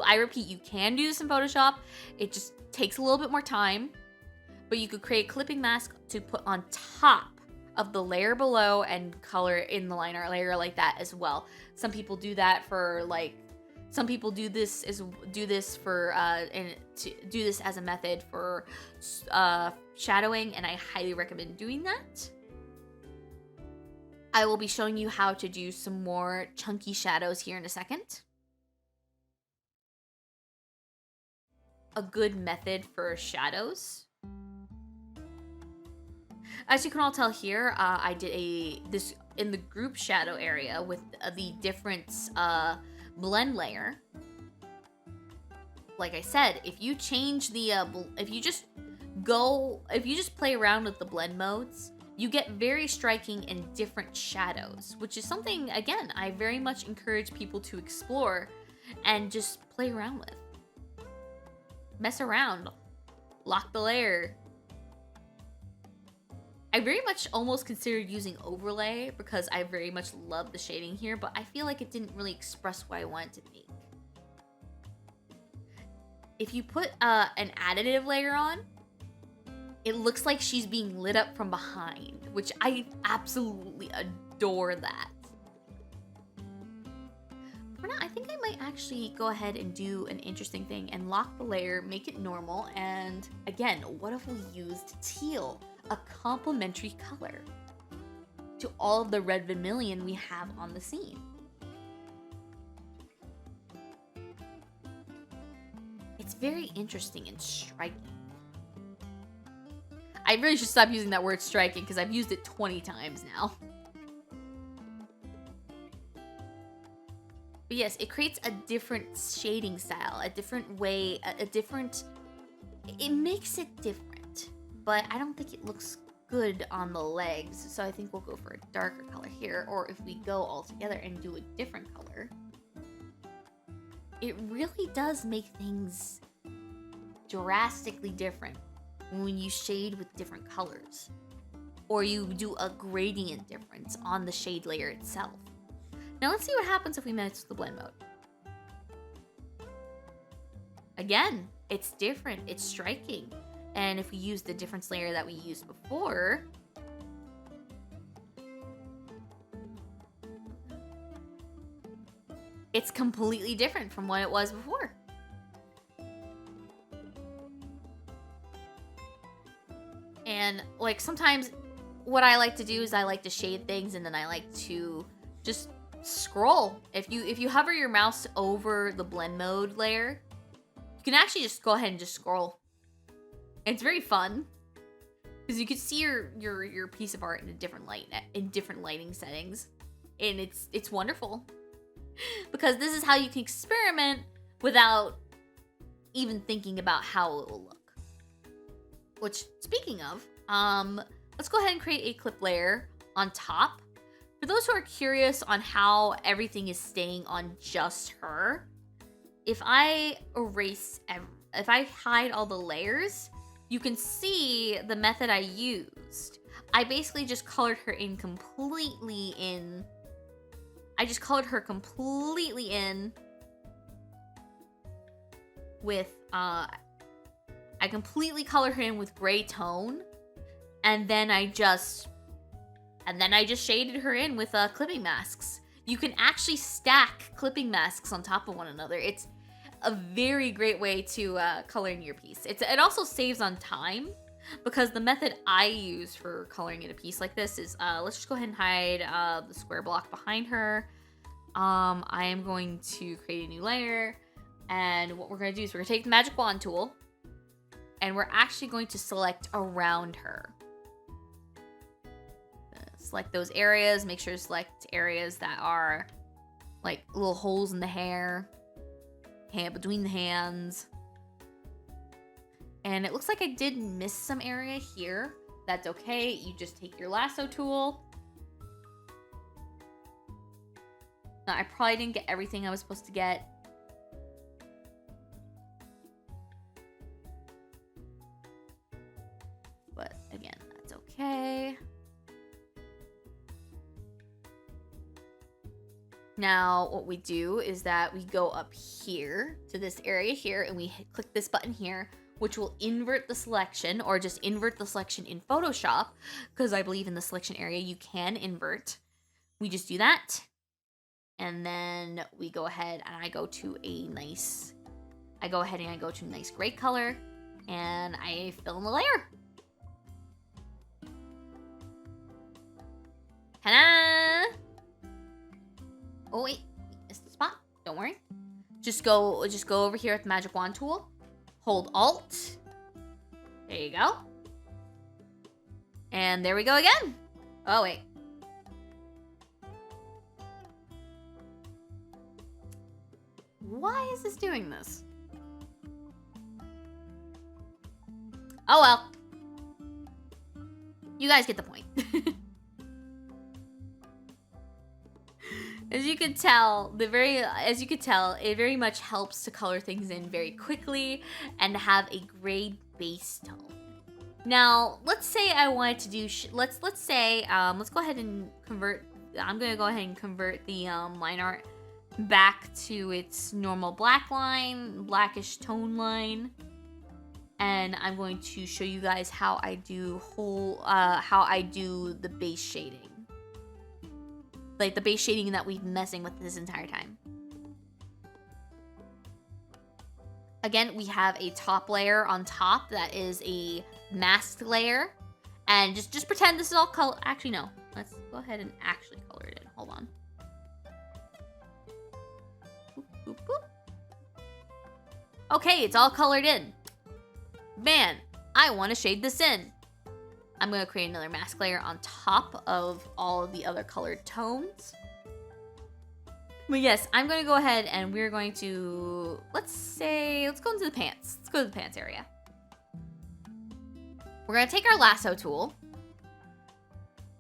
I repeat, you can do this in Photoshop. It just takes a little bit more time. But you could create a clipping mask to put on top of the layer below and color in the line art layer like that as well. Some people do that for some people do this as a method for shadowing, and I highly recommend doing that. I will be showing you how to do some more chunky shadows here in a second. A good method for shadows. As you can all tell here, I did this in the group shadow area with the different blend layer. Like I said, if you change the if you just play around with the blend modes, you get very striking and different shadows, which is something, again, I very much encourage people to explore and just play around with. Mess around, lock the layer. I very much almost considered using overlay because I very much love the shading here, but I feel like it didn't really express what I wanted to make. If you put an additive layer on, it looks like she's being lit up from behind, which I absolutely adore that. For now, I think I might actually go ahead and do an interesting thing and lock the layer, make it normal, and again, what if we used teal, a complementary color to all of the red vermilion we have on the scene? It's very interesting and striking. I really should stop using that word striking because I've used it 20 times now. But yes, it creates a different shading style, a different way, it makes it different, but I don't think it looks good on the legs, so I think we'll go for a darker color here, or if we go all together and do a different color, it really does make things drastically different when you shade with different colors. Or you do a gradient difference on the shade layer itself. Now let's see what happens if we mix the blend mode. Again, it's different, it's striking. And if we use the difference layer that we used before, it's completely different from what it was before. And like sometimes what I like to do is I like to shade things and then I like to just scroll. If you hover your mouse over the blend mode layer, you can actually just go ahead and just scroll. It's very fun because you can see your piece of art in a different light, in different lighting settings, and it's wonderful because this is how you can experiment without even thinking about how it will look. Which, speaking of, let's go ahead and create a clip layer on top. For those who are curious on how everything is staying on just her, if I if I hide all the layers, you can see the method I used. I basically just colored her in completely in. I just colored her completely in with, I completely colored her in with gray tone, and then I just shaded her in with clipping masks. You can actually stack clipping masks on top of one another. It's a very great way to color in your piece. It also saves on time because the method I use for coloring in a piece like this is, let's just go ahead and hide the square block behind her. I am going to create a new layer, and what we're going to do is we're going to take the magic wand tool, and we're actually going to select around her. Select those areas, make sure to select areas that are like little holes in the hair, between the hands. And it looks like I did miss some area here. That's okay, you just take your lasso tool. Now, I probably didn't get everything I was supposed to get. But again, that's okay. Now, what we do is that we go up here to this area here and we click this button here, which will invert the selection, or just invert the selection in Photoshop, because I believe in the selection area you can invert. We just do that. And then we go ahead and I go to a nice gray color and I fill in the layer. Ta-da! Oh wait, missed the spot. Don't worry. Just go over here with the magic wand tool. Hold Alt. There you go. And there we go again. Oh wait. Why is this doing this? Oh well. You guys get the point. As you can tell, it very much helps to color things in very quickly and have a gray base tone. Now, let's say I wanted to do, let's go ahead and convert, I'm gonna go ahead and convert the line art back to its normal blackish tone line. And I'm going to show you guys how I do the base shading. Like the base shading that we've been messing with this entire time. Again, we have a top layer on top that is a masked layer. And just pretend this is all color. Actually, no. Let's go ahead and actually color it in. Hold on. Boop, boop, boop. Okay, it's all colored in. Man, I want to shade this in. I'm going to create another mask layer on top of all of the other colored tones. But yes, I'm going to go ahead and we're going to, let's go into the pants. Let's go to the pants area. We're going to take our lasso tool.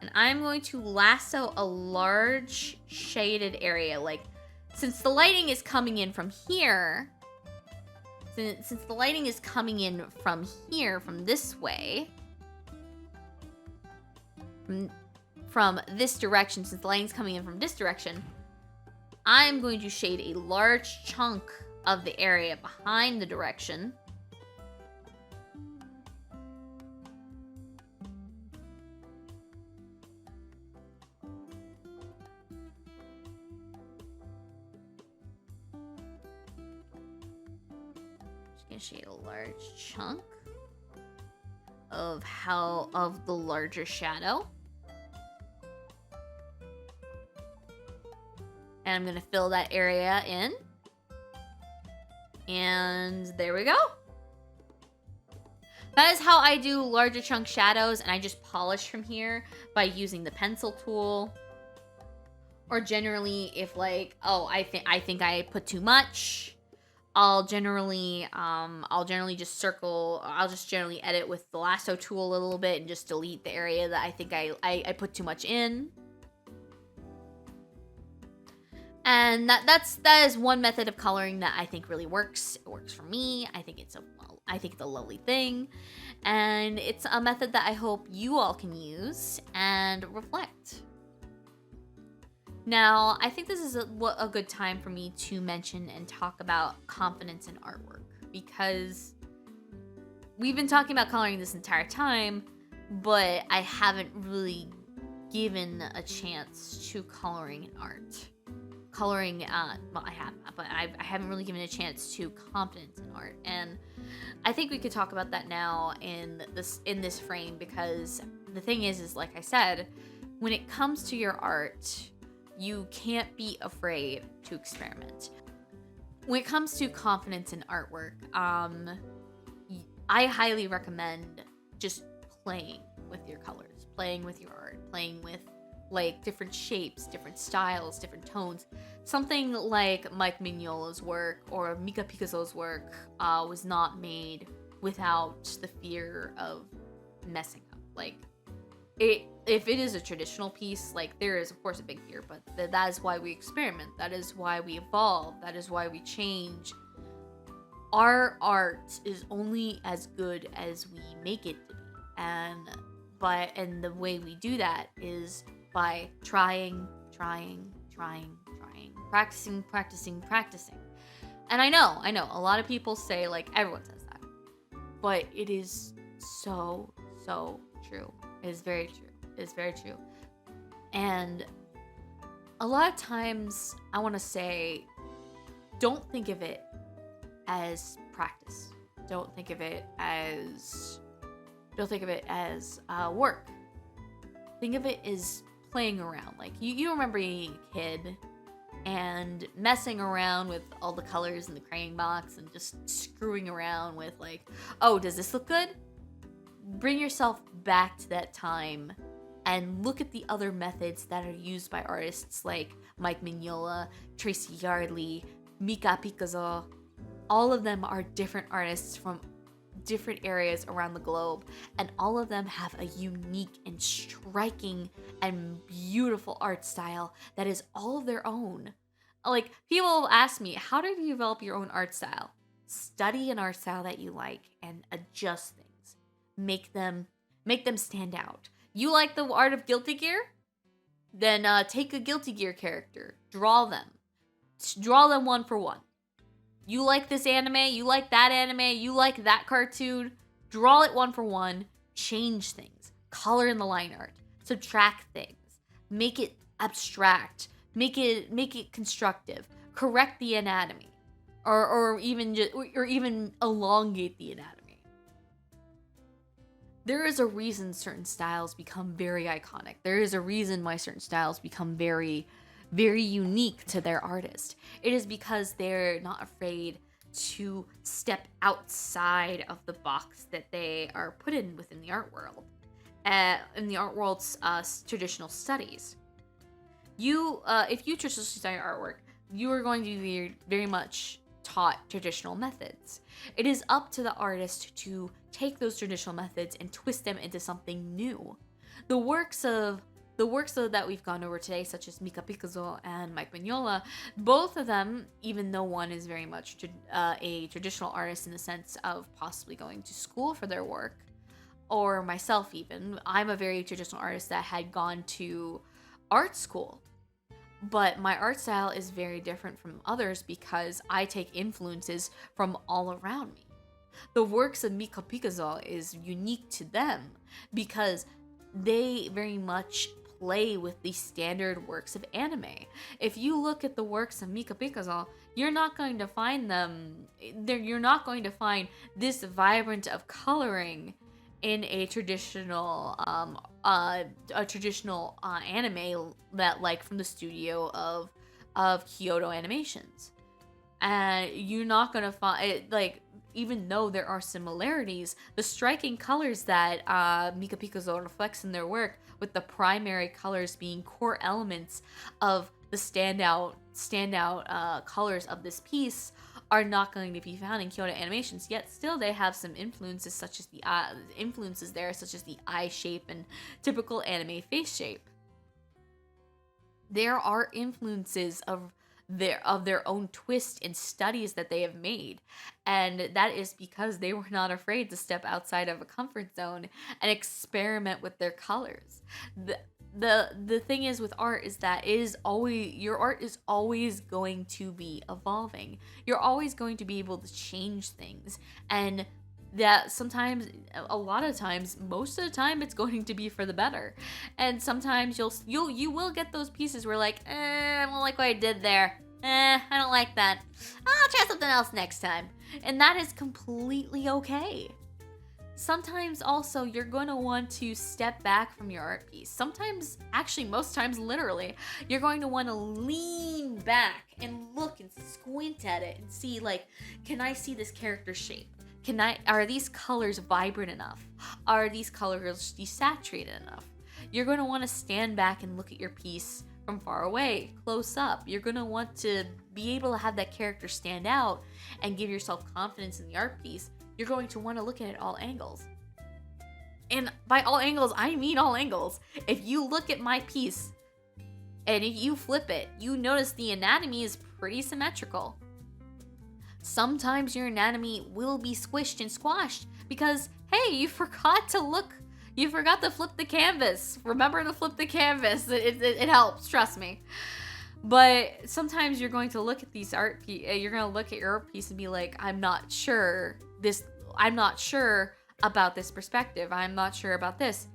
And I'm going to lasso a large shaded area. Like, since the lighting is coming in from here, since the lighting is coming in from here, from this way, from this direction, since the lighting's coming in from this direction, I'm going to shade a large chunk of the area behind the direction. Just gonna shade a large chunk of the larger shadow. And I'm gonna fill that area in. And there we go. That is how I do larger chunk shadows, and I just polish from here by using the pencil tool. Or generally, if like, oh, I think I put too much, I'll generally just circle. I'll just generally edit with the lasso tool a little bit and just delete the area that I think I put too much in. And that is one method of coloring that I think really works. It works for me. I think it's a lovely thing, and it's a method that I hope you all can use and reflect. Now, I think this is a good time for me to mention and talk about confidence in artwork, because we've been talking about coloring this entire time, but I haven't really given a chance to coloring in art. Well, I have, but I haven't really given a chance to confidence in art, and I think we could talk about that now in this frame, because the thing is like I said, when it comes to your art, you can't be afraid to experiment. When it comes to confidence in artwork, I highly recommend just playing with your colors, playing with your art, playing with like different shapes, different styles, different tones. Something like Mike Mignola's work or Mika Picasso's work was not made without the fear of messing up. Like, if it is a traditional piece, like, there is of course a big fear, but that is why we experiment. That is why we evolve. That is why we change. Our art is only as good as we make it to be, and the way we do that is by trying, practicing. And I know, a lot of people say, like, everyone says that, but it is so true. It is very true. And a lot of times, I want to say, don't think of it as practice. Don't think of it as work. Think of it as playing around. Like, you remember being a kid and messing around with all the colors in the crayon box and just screwing around with, like, oh, does this look good? Bring yourself back to that time and look at the other methods that are used by artists like Mike Mignola, Tracy Yardley, Mika Picasso. All of them are different artists from different areas around the globe, and all of them have a unique and striking and beautiful art style that is all of their own. Like, people ask me, how did you develop your own art style? Study an art style that you like and adjust things. Make them stand out. You like the art of Guilty Gear? Then take a Guilty Gear character, draw them one for one. You like this anime, you like that anime, you like that cartoon, draw it one for one, change things, color in the line art, subtract things, make it abstract, make it constructive, correct the anatomy, or even elongate the anatomy. There is a reason certain styles become very iconic. There is a reason why certain styles become very unique to their artist. It is because they're not afraid to step outside of the box that they are put in within the art world, in the art world's traditional studies. If you traditionally study artwork, you are going to be very much taught traditional methods. It is up to the artist to take those traditional methods and twist them into something new. The works of The works though that we've gone over today, such as Mika Picasso and Mike Mignola, both of them, even though one is very much a traditional artist in the sense of possibly going to school for their work, or myself even, I'm a very traditional artist that had gone to art school. But my art style is very different from others because I take influences from all around me. The works of Mika Picasso is unique to them because they very much play with the standard works of anime. If you look at the works of Mika Picasso, you're not going to find you're not going to find this vibrant of coloring in a traditional anime that like from the studio of Kyoto Animations. And you're not gonna find it, like, even though there are similarities, the striking colors that Mika Picasso reflects in their work, with the primary colors being core elements of the standout colors of this piece, are not going to be found in Kyoto Animations. Yet still, they have some influences such as the eye shape and typical anime face shape. There are influences of their own twist in studies that they have made, and that is because they were not afraid to step outside of a comfort zone and experiment with their colors. The thing is with art is that your art is always going to be evolving. You're always going to be able to change things, and that sometimes, a lot of times, most of the time, it's going to be for the better. And sometimes you will get those pieces where like, I don't like what I did there. I don't like that. I'll try something else next time. And that is completely okay. Sometimes also you're going to want to step back from your art piece. Sometimes, actually most times literally, you're going to want to lean back and look and squint at it and see, like, can I see this character's shape? Are these colors vibrant enough? Are these colors desaturated enough? You're going to want to stand back and look at your piece from far away, close up. You're going to want to be able to have that character stand out and give yourself confidence in the art piece. You're going to want to look at it all angles. And by all angles, I mean all angles. If you look at my piece and if you flip it, you notice the anatomy is pretty symmetrical. Sometimes your anatomy will be squished and squashed because, hey, you forgot to flip the canvas. Remember to flip the canvas. It helps, trust me. But sometimes you're going to look at you're going to look at your art piece and be like, I'm not sure about this perspective. I'm not sure about this.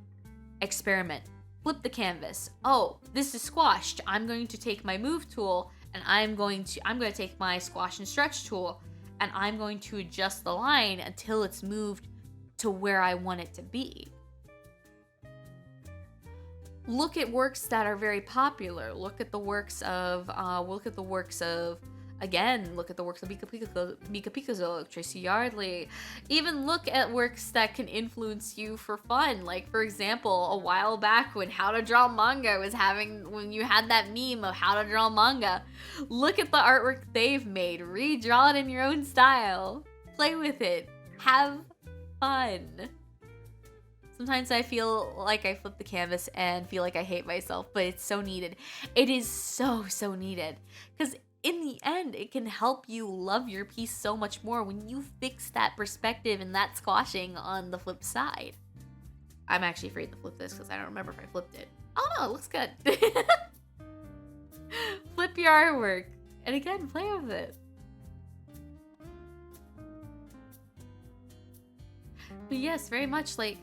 Experiment. Flip the canvas. Oh, this is squashed. I'm going to take my move tool and I'm going to take my squash and stretch tool and I'm going to adjust the line until it's moved to where I want it to be. Look at works that are very popular. Look at the works of Mika Picasso, Tracy Yardley. Even look at works that can influence you for fun. Like, for example, a while back when when you had that meme of how to draw manga. Look at the artwork they've made. Redraw it in your own style. Play with it. Have fun. Sometimes I feel like I flip the canvas and feel like I hate myself, but it's so needed. It is so, so needed. Because in the end, it can help you love your piece so much more when you fix that perspective and that squashing on the flip side. I'm actually afraid to flip this because I don't remember if I flipped it. Oh no, it looks good. Flip your artwork. And again, play with it. But yes, very much like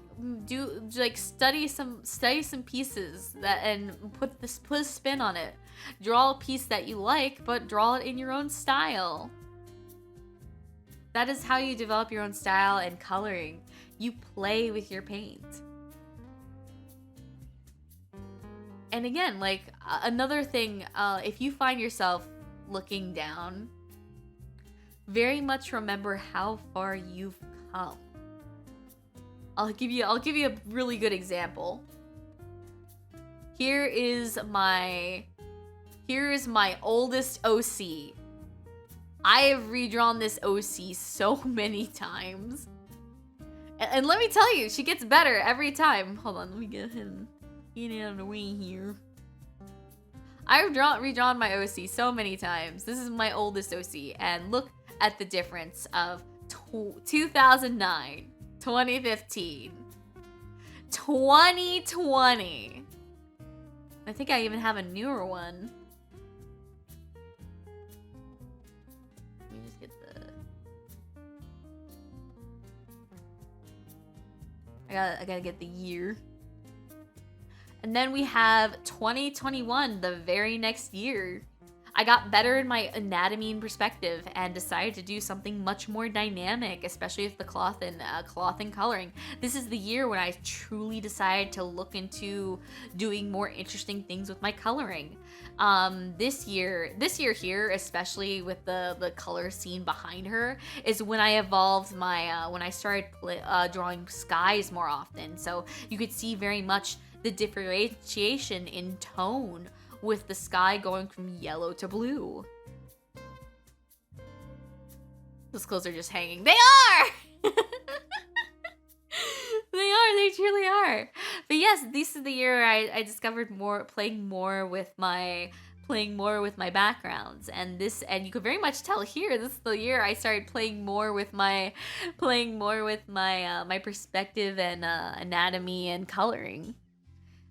study some pieces and put a spin on it. Draw a piece that you like, but draw it in your own style. That is how you develop your own style and coloring. You play with your paint. And again, like another thing, if you find yourself looking down, very much remember how far you've come. I'll give you a really good example. Here is my oldest OC. I have redrawn this OC so many times. And let me tell you, she gets better every time. Hold on, let me get him. Get out of the way here. I've redrawn my OC so many times. This is my oldest OC, and look at the difference of 2009, 2015, 2020. I think I even have a newer one. Let me just get I gotta get the year. And then we have 2021, the very next year. I got better in my anatomy and perspective and decided to do something much more dynamic, especially with the cloth and coloring. This is the year when I truly decided to look into doing more interesting things with my coloring. This year here, especially with the color scene behind her, is when I evolved my when I started drawing skies more often. So you could see very much the differentiation in tone with the sky going from yellow to blue. Those clothes are just hanging. They are! They truly are. But yes, this is the year I discovered playing more with my backgrounds, and you could very much tell here, this is the year I started playing more with my my perspective and anatomy and coloring.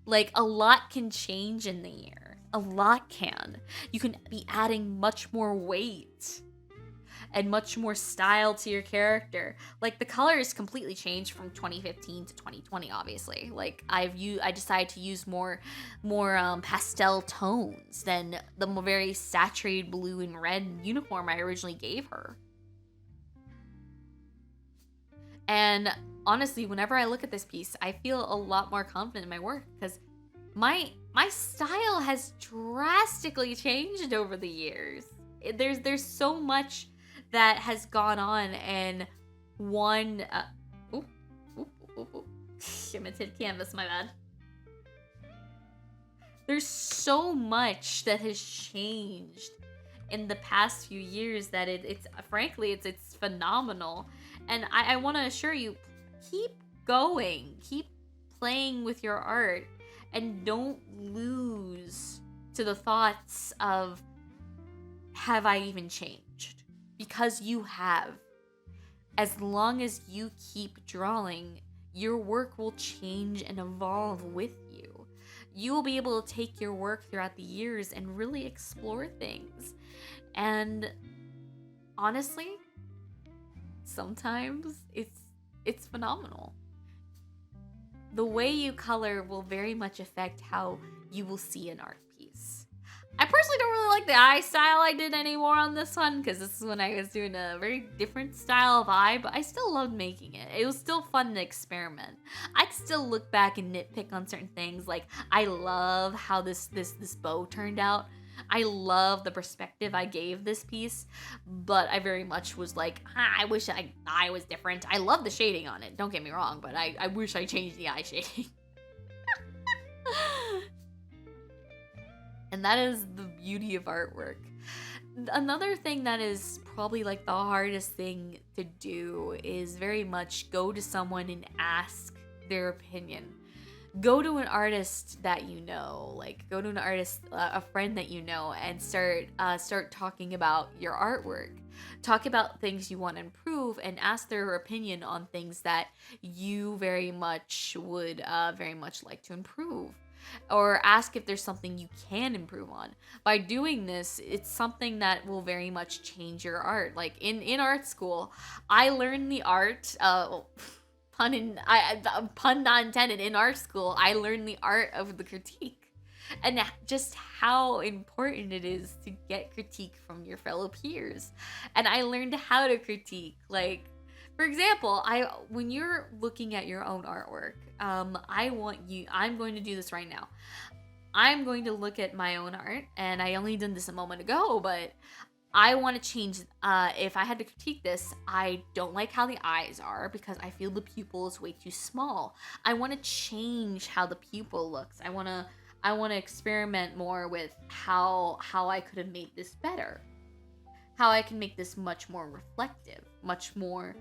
Like, a lot can change in the year. A lot can. You can be adding much more weight and much more style to your character. Like, the colors completely changed from 2015 to 2020, obviously. Like, I decided to use more pastel tones than the very saturated blue and red uniform I originally gave her. And honestly, whenever I look at this piece, I feel a lot more confident in my work because my style has drastically changed over the years. There's so much that has gone on, and one imitated canvas, my bad. There's so much that has changed in the past few years that it's frankly it's phenomenal. And I want to assure you, keep going, keep playing with your art, and don't lose to the thoughts of, have I even changed? Because you have. As long as you keep drawing, your work will change and evolve with you. You will be able to take your work throughout the years and really explore things. And honestly, sometimes it's phenomenal. The way you color will very much affect how you will see an art piece. I personally don't really like the eye style I did anymore on this one, because this is when I was doing a very different style of eye, but I still loved making it. It was still fun to experiment. I'd still look back and nitpick on certain things, like I love how this bow turned out. I love the perspective I gave this piece, but I very much was like, I wish I was different. I love the shading on it, don't get me wrong, but I wish I changed the eye shading. And that is the beauty of artwork. Another thing that is probably like the hardest thing to do is very much go to someone and ask their opinion. Go to an artist that you know, like go to an artist, a friend that you know, and start talking about your artwork. Talk about things you want to improve and ask their opinion on things that you very much would very much like to improve. Or ask if there's something you can improve on. By doing this, it's something that will very much change your art. Like in art school, I learned the art, pun not intended, in art school, I learned the art of the critique. And just how important it is to get critique from your fellow peers. And I learned how to critique. Like, for example, when you're looking at your own artwork, I'm going to do this right now. I'm going to look at my own art, and I only did this a moment ago, but I want to change, if I had to critique this, I don't like how the eyes are because I feel the pupil is way too small. I want to change how the pupil looks. I want to experiment more with how I could have made this better. How I can make this much more reflective, much more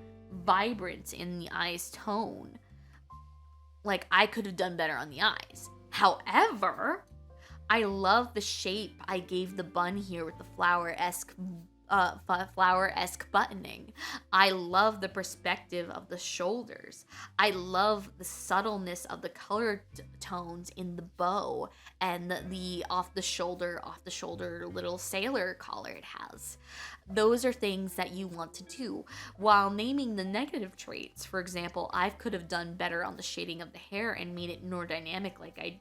vibrant in the eye's tone. Like, I could have done better on the eyes. However, I love the shape I gave the bun here with the flower-esque buttoning. I love the perspective of the shoulders. I love the subtleness of the color tones in the bow and the off the shoulder little sailor collar it has. Those are things that you want to do. While naming the negative traits, for example, I could have done better on the shading of the hair and made it more dynamic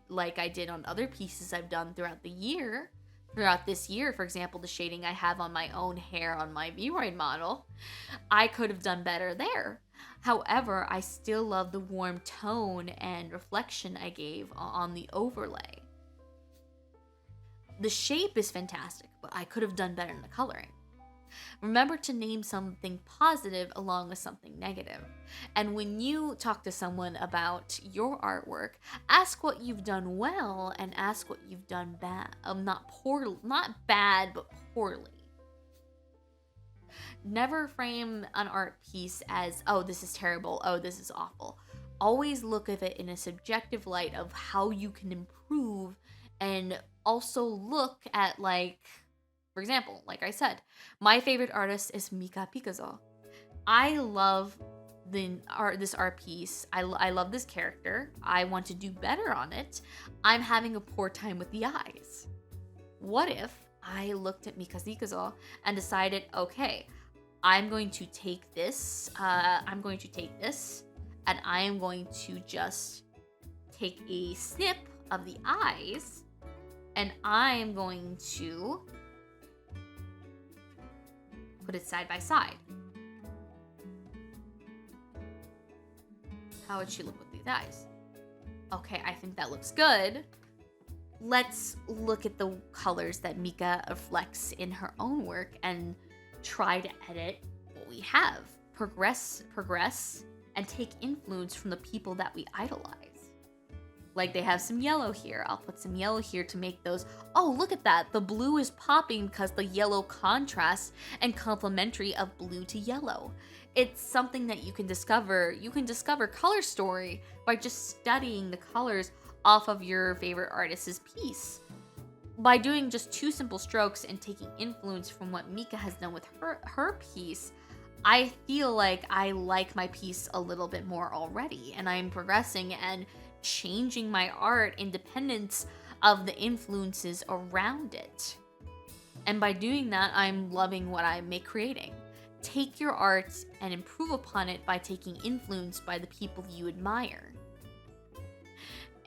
like I did on other pieces I've done throughout this year. For example, the shading I have on my own hair on my V-Roid model, I could have done better there. However, I still love the warm tone and reflection I gave on the overlay. The shape is fantastic, but I could have done better in the coloring. Remember to name something positive along with something negative. And when you talk to someone about your artwork, ask what you've done well and ask what you've done bad. Not bad, but poorly. Never frame an art piece as, oh, this is terrible, oh, this is awful. Always look at it in a subjective light of how you can improve, and also look at, like, for example, like I said, my favorite artist is Mika Picasso. I love this art piece. I love this character. I want to do better on it. I'm having a poor time with the eyes. What if I looked at Mika Picasso and decided, okay, I'm going to take this, and I am going to just take a snip of the eyes, and I am going to put it side by side. How would she look with these eyes? Okay, I think that looks good. Let's look at the colors that Mika reflects in her own work and try to edit what we have. Progress, and take influence from the people that we idolize. Like, they have some yellow here. I'll put some yellow here to make those. Oh, look at that. The blue is popping because the yellow contrasts and complementary of blue to yellow. It's something that you can discover. You can discover color story by just studying the colors off of your favorite artist's piece. By doing just 2 simple strokes and taking influence from what Mika has done with her piece, I feel like I like my piece a little bit more already, and I'm progressing and changing my art independent of the influences around it. And by doing that, I'm loving what I'm creating. Take your art and improve upon it by taking influence by the people you admire.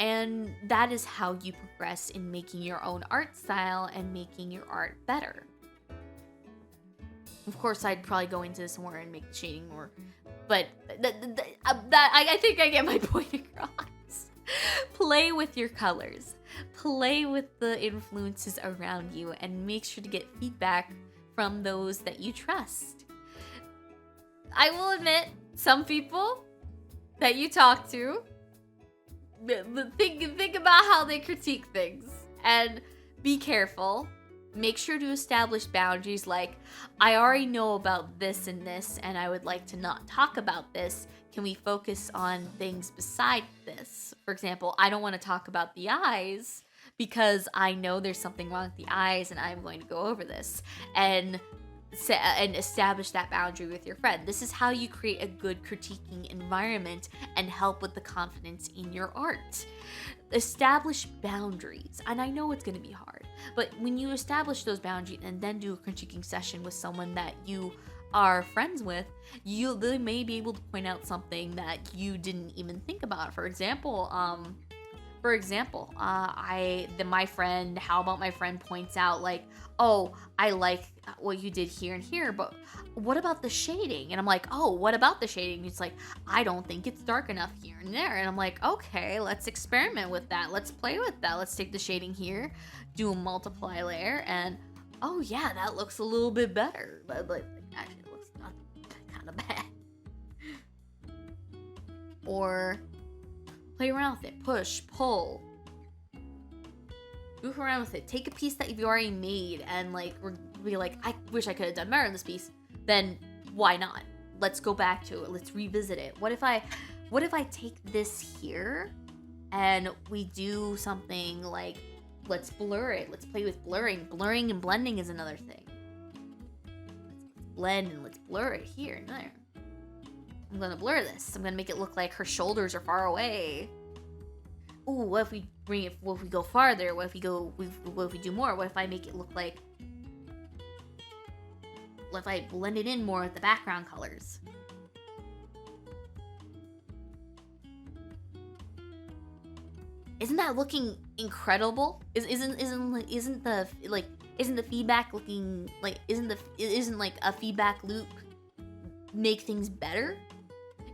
And that is how you progress in making your own art style and making your art better. Of course, I'd probably go into this more and make the shading more, but I think I get my point across. Play with your colors. Play with the influences around you and make sure to get feedback from those that you trust. I will admit, some people that you talk to, think about how they critique things and be careful. Make sure to establish boundaries like, I already know about this and I would like to not talk about this. Can we focus on things beside this? For example, I don't want to talk about the eyes because I know there's something wrong with the eyes and I'm going to go over this. And establish that boundary with your friend. This is how you create a good critiquing environment and help with the confidence in your art. Establish boundaries. And I know it's going to be hard, but when you establish those boundaries and then do a critiquing session with someone that you are friends with, they may be able to point out something that you didn't even think about. For example, my friend points out like, oh, I like what you did here and here, but what about the shading? And I'm like, oh, what about the shading? It's like, I don't think it's dark enough here and there. And I'm like, okay, let's experiment with that. Let's play with that. Let's take the shading here, do a multiply layer, and oh yeah, that looks a little bit better. But actually, it looks not kind of bad. Or play around with it. Push, pull. Goof around with it. Take a piece that you've already made and be like, I wish I could have done better in this piece. Then why not? Let's go back to it. Let's revisit it. What if I take this here and we do something like, let's blur it. Let's play with blurring. Blurring and blending is another thing. Let's blend and let's blur it here and there. I'm gonna blur this. I'm gonna make it look like her shoulders are far away. Ooh, what if we bring it? What if we go farther? What if we go? What if we do more? What if I make it look like? What if I blend it in more with the background colors? Isn't that looking incredible? Isn't the feedback looking like isn't like a feedback loop make things better?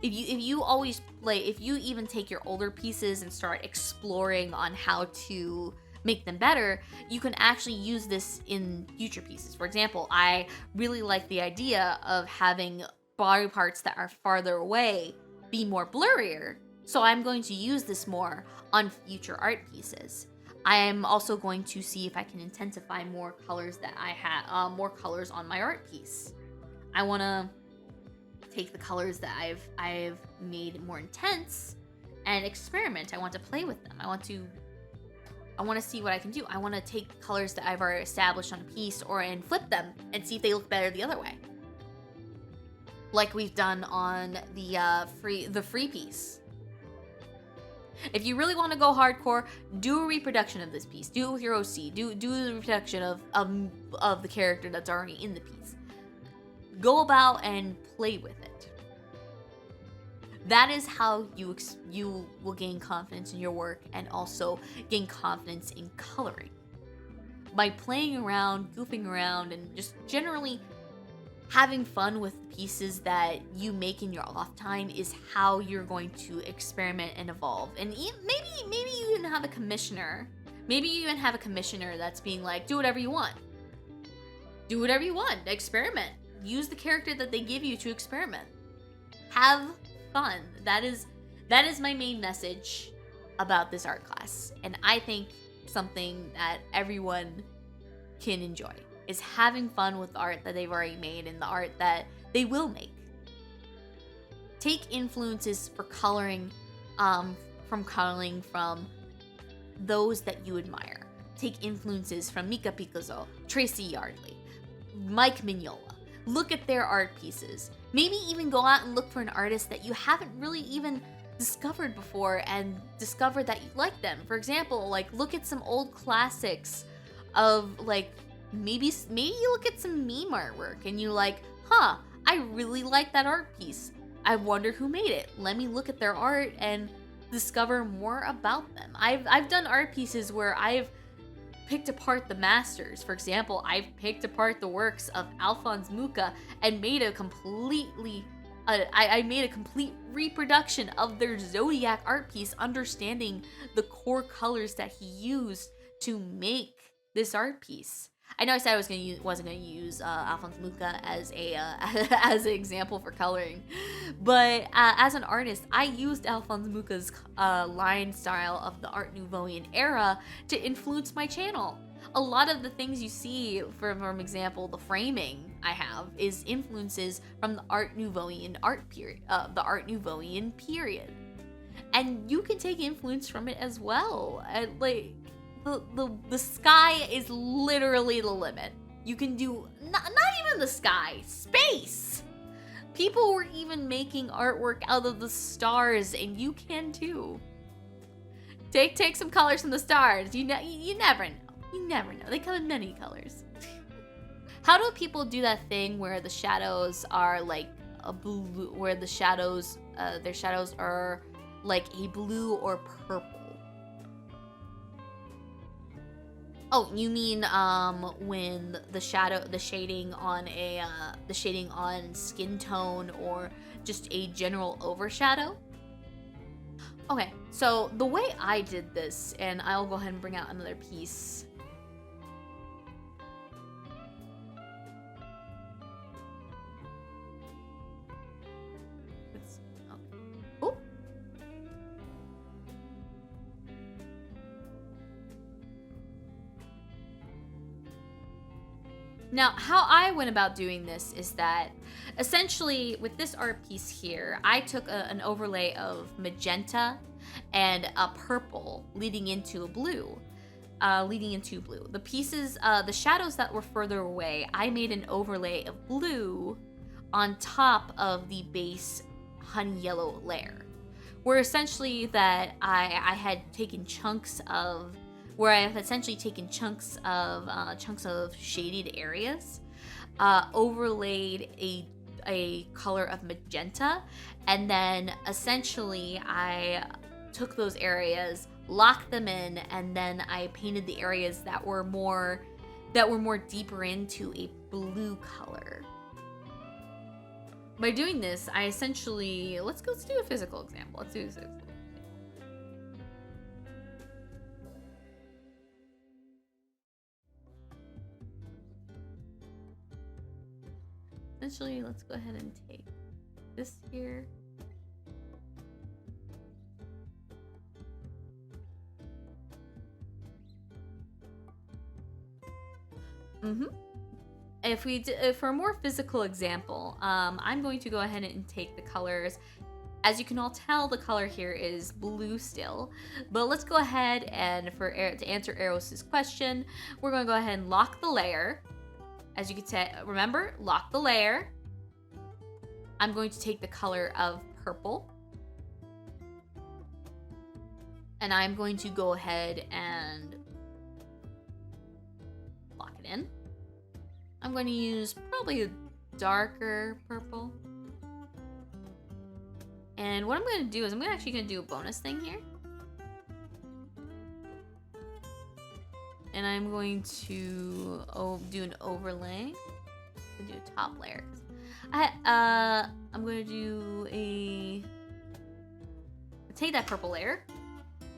If you always play, if you even take your older pieces and start exploring on how to make them better, you can actually use this in future pieces. For example, I really like the idea of having body parts that are farther away be more blurrier. So I'm going to use this more on future art pieces. I am also going to see if I can intensify more colors that I have, more colors on my art piece. I want to take the colors that I've made more intense and experiment. I want to play with them. I want to see what I can do. I want to take colors that I've already established on a piece and flip them and see if they look better the other way. Like we've done on the free piece. If you really want to go hardcore, do a reproduction of this piece. Do it with your OC. Do the reproduction of the character that's already in the piece. Go about and play with it. That is how you will gain confidence in your work and also gain confidence in coloring. By playing around, goofing around, and just generally having fun with pieces that you make in your off time is how you're going to experiment and evolve. And maybe you even have a commissioner. Maybe you even have a commissioner that's being like, do whatever you want. Do whatever you want. Experiment. Use the character that they give you to experiment. Have fun. That is my main message about this art class. And I think something that everyone can enjoy is having fun with the art that they've already made and the art that they will make. Take influences for coloring from those that you admire. Take influences from Mika Picasso, Tracy Yardley, Mike Mignola. Look at their art pieces. Maybe even go out and look for an artist that you haven't really even discovered before and discover that you like them. For example, like look at some old classics of like maybe you look at some meme artwork and you're like, huh, I really like that art piece. I wonder who made it. Let me look at their art and discover more about them. I've done art pieces where I've picked apart the masters. For example, I've picked apart the works of Alphonse Mucha and made a completely I made a complete reproduction of their Zodiac art piece, understanding the core colors that he used to make this art piece. I know I said I wasn't gonna use Alphonse Mucha as as an example for coloring, but as an artist, I used Alphonse Mucha's line style of the Art Nouveau-ian era to influence my channel. A lot of the things you see, from example, the framing I have is influences from the Art Nouveau-ian period, and you can take influence from it as well. And like. The sky is literally the limit. You can do not even the sky, space. People were even making artwork out of the stars, and you can too. Take some colors from the stars. You never know. You never know. They come in many colors. How do people do that thing where the shadows are like a blue, where the shadows, their shadows are like a blue or purple? Oh, you mean when the shading on skin tone or just a general overshadow? Okay, so the way I did this, and I'll go ahead and bring out another piece. Now, how I went about doing this is that, essentially, with this art piece here, I took an overlay of magenta and a purple leading into a blue. The pieces, the shadows that were further away, I made an overlay of blue on top of the base honey yellow layer. Where essentially that I had taken chunks of shaded areas, overlaid a color of magenta, and then essentially I took those areas, locked them in, and then I painted the areas that were more deeper into a blue color. By doing this, I essentially, let's do a physical example. Let's do a physical example. Essentially, let's go ahead and take this here. For a more physical example, I'm going to go ahead and take the colors. As you can all tell, the color here is blue still, but let's go ahead and to answer Eros's question, we're going to go ahead and lock the layer. As you can say, remember, lock the layer. I'm going to take the color of purple, and I'm going to go ahead and lock it in. I'm going to use probably a darker purple. And what I'm going to do is I'm actually going to do a bonus thing here. And I'm going to do an overlay. I'm going to do a top layer. I'm going to take that purple layer,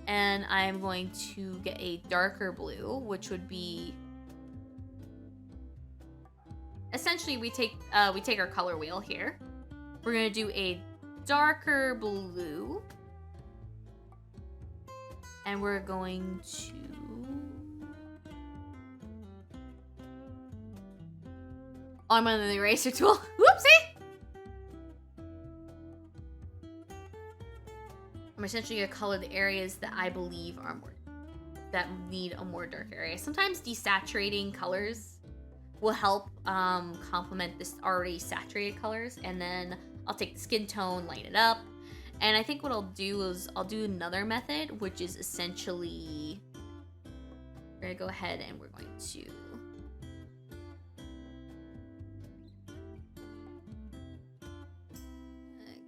and I'm going to get a darker blue, which would be essentially we take our color wheel here. We're going to do a darker blue, and we're going to I'm on the eraser tool. Whoopsie! I'm essentially gonna color the areas that I believe are that need a more dark area. Sometimes desaturating colors will help complement this already saturated colors, and then I'll take the skin tone, lighten it up, and I think what I'll do is I'll do another method, which is essentially we're gonna go ahead and we're going to get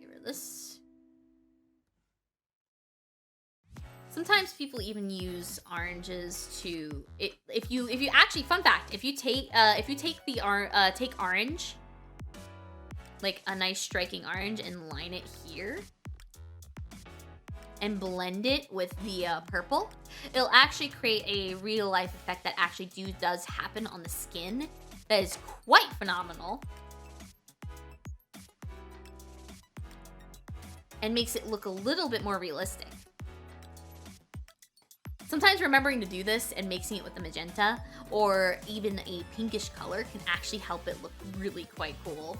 rid of this. Sometimes people even use oranges to if you actually, fun fact, if you take orange, like a nice striking orange, and line it here and blend it with the purple, it'll actually create a real life effect that actually does happen on the skin that is quite phenomenal and makes it look a little bit more realistic. Sometimes remembering to do this and mixing it with the magenta or even a pinkish color can actually help it look really quite cool.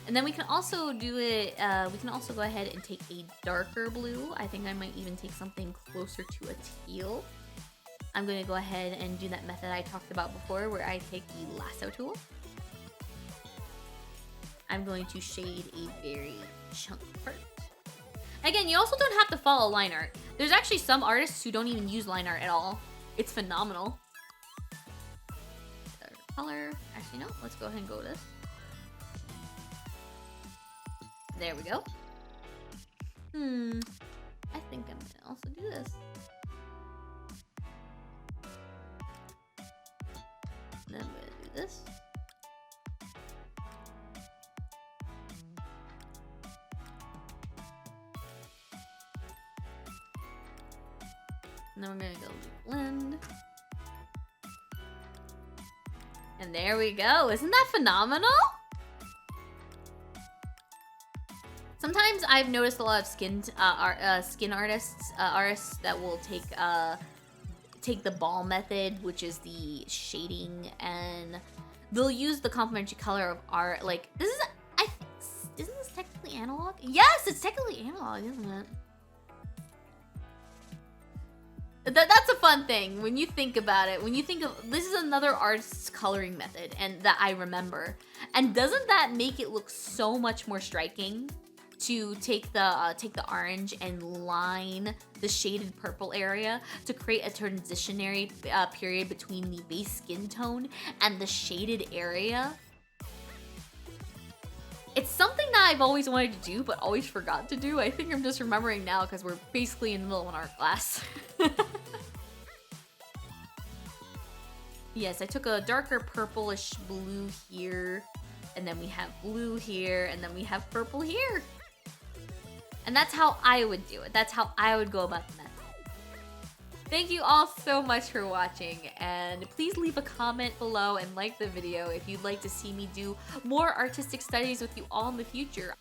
And then we can also do it, we can also go ahead and take a darker blue. I think I might even take something closer to a teal. I'm going to go ahead and do that method I talked about before where I take the lasso tool. I'm going to shade a very chunky part. Again, you also don't have to follow line art. There's actually some artists who don't even use line art at all. It's phenomenal. Color. Actually, no. Let's go ahead and go with this. There we go. I think I'm gonna also do this. And then I'm gonna do this. And then we're gonna go blend. And there we go. Isn't that phenomenal? Sometimes I've noticed a lot of skin artists that will take the ball method, which is the shading, and they'll use the complementary color of art. Like, this is, I isn't this technically analog? Yes, it's technically analog, isn't it? That's a fun thing when you think about it. When you think of, this is another artist's coloring method and that I remember. And doesn't that make it look so much more striking to take the orange and line the shaded purple area to create a transitionary period between the base skin tone and the shaded area? It's something that I've always wanted to do, but always forgot to do. I think I'm just remembering now because we're basically in the middle of an art class. Yes, I took a darker purplish blue here, and then we have blue here, and then we have purple here. And that's how I would do it. That's how I would go about the method. Thank you all so much for watching, and please leave a comment below and like the video if you'd like to see me do more artistic studies with you all in the future.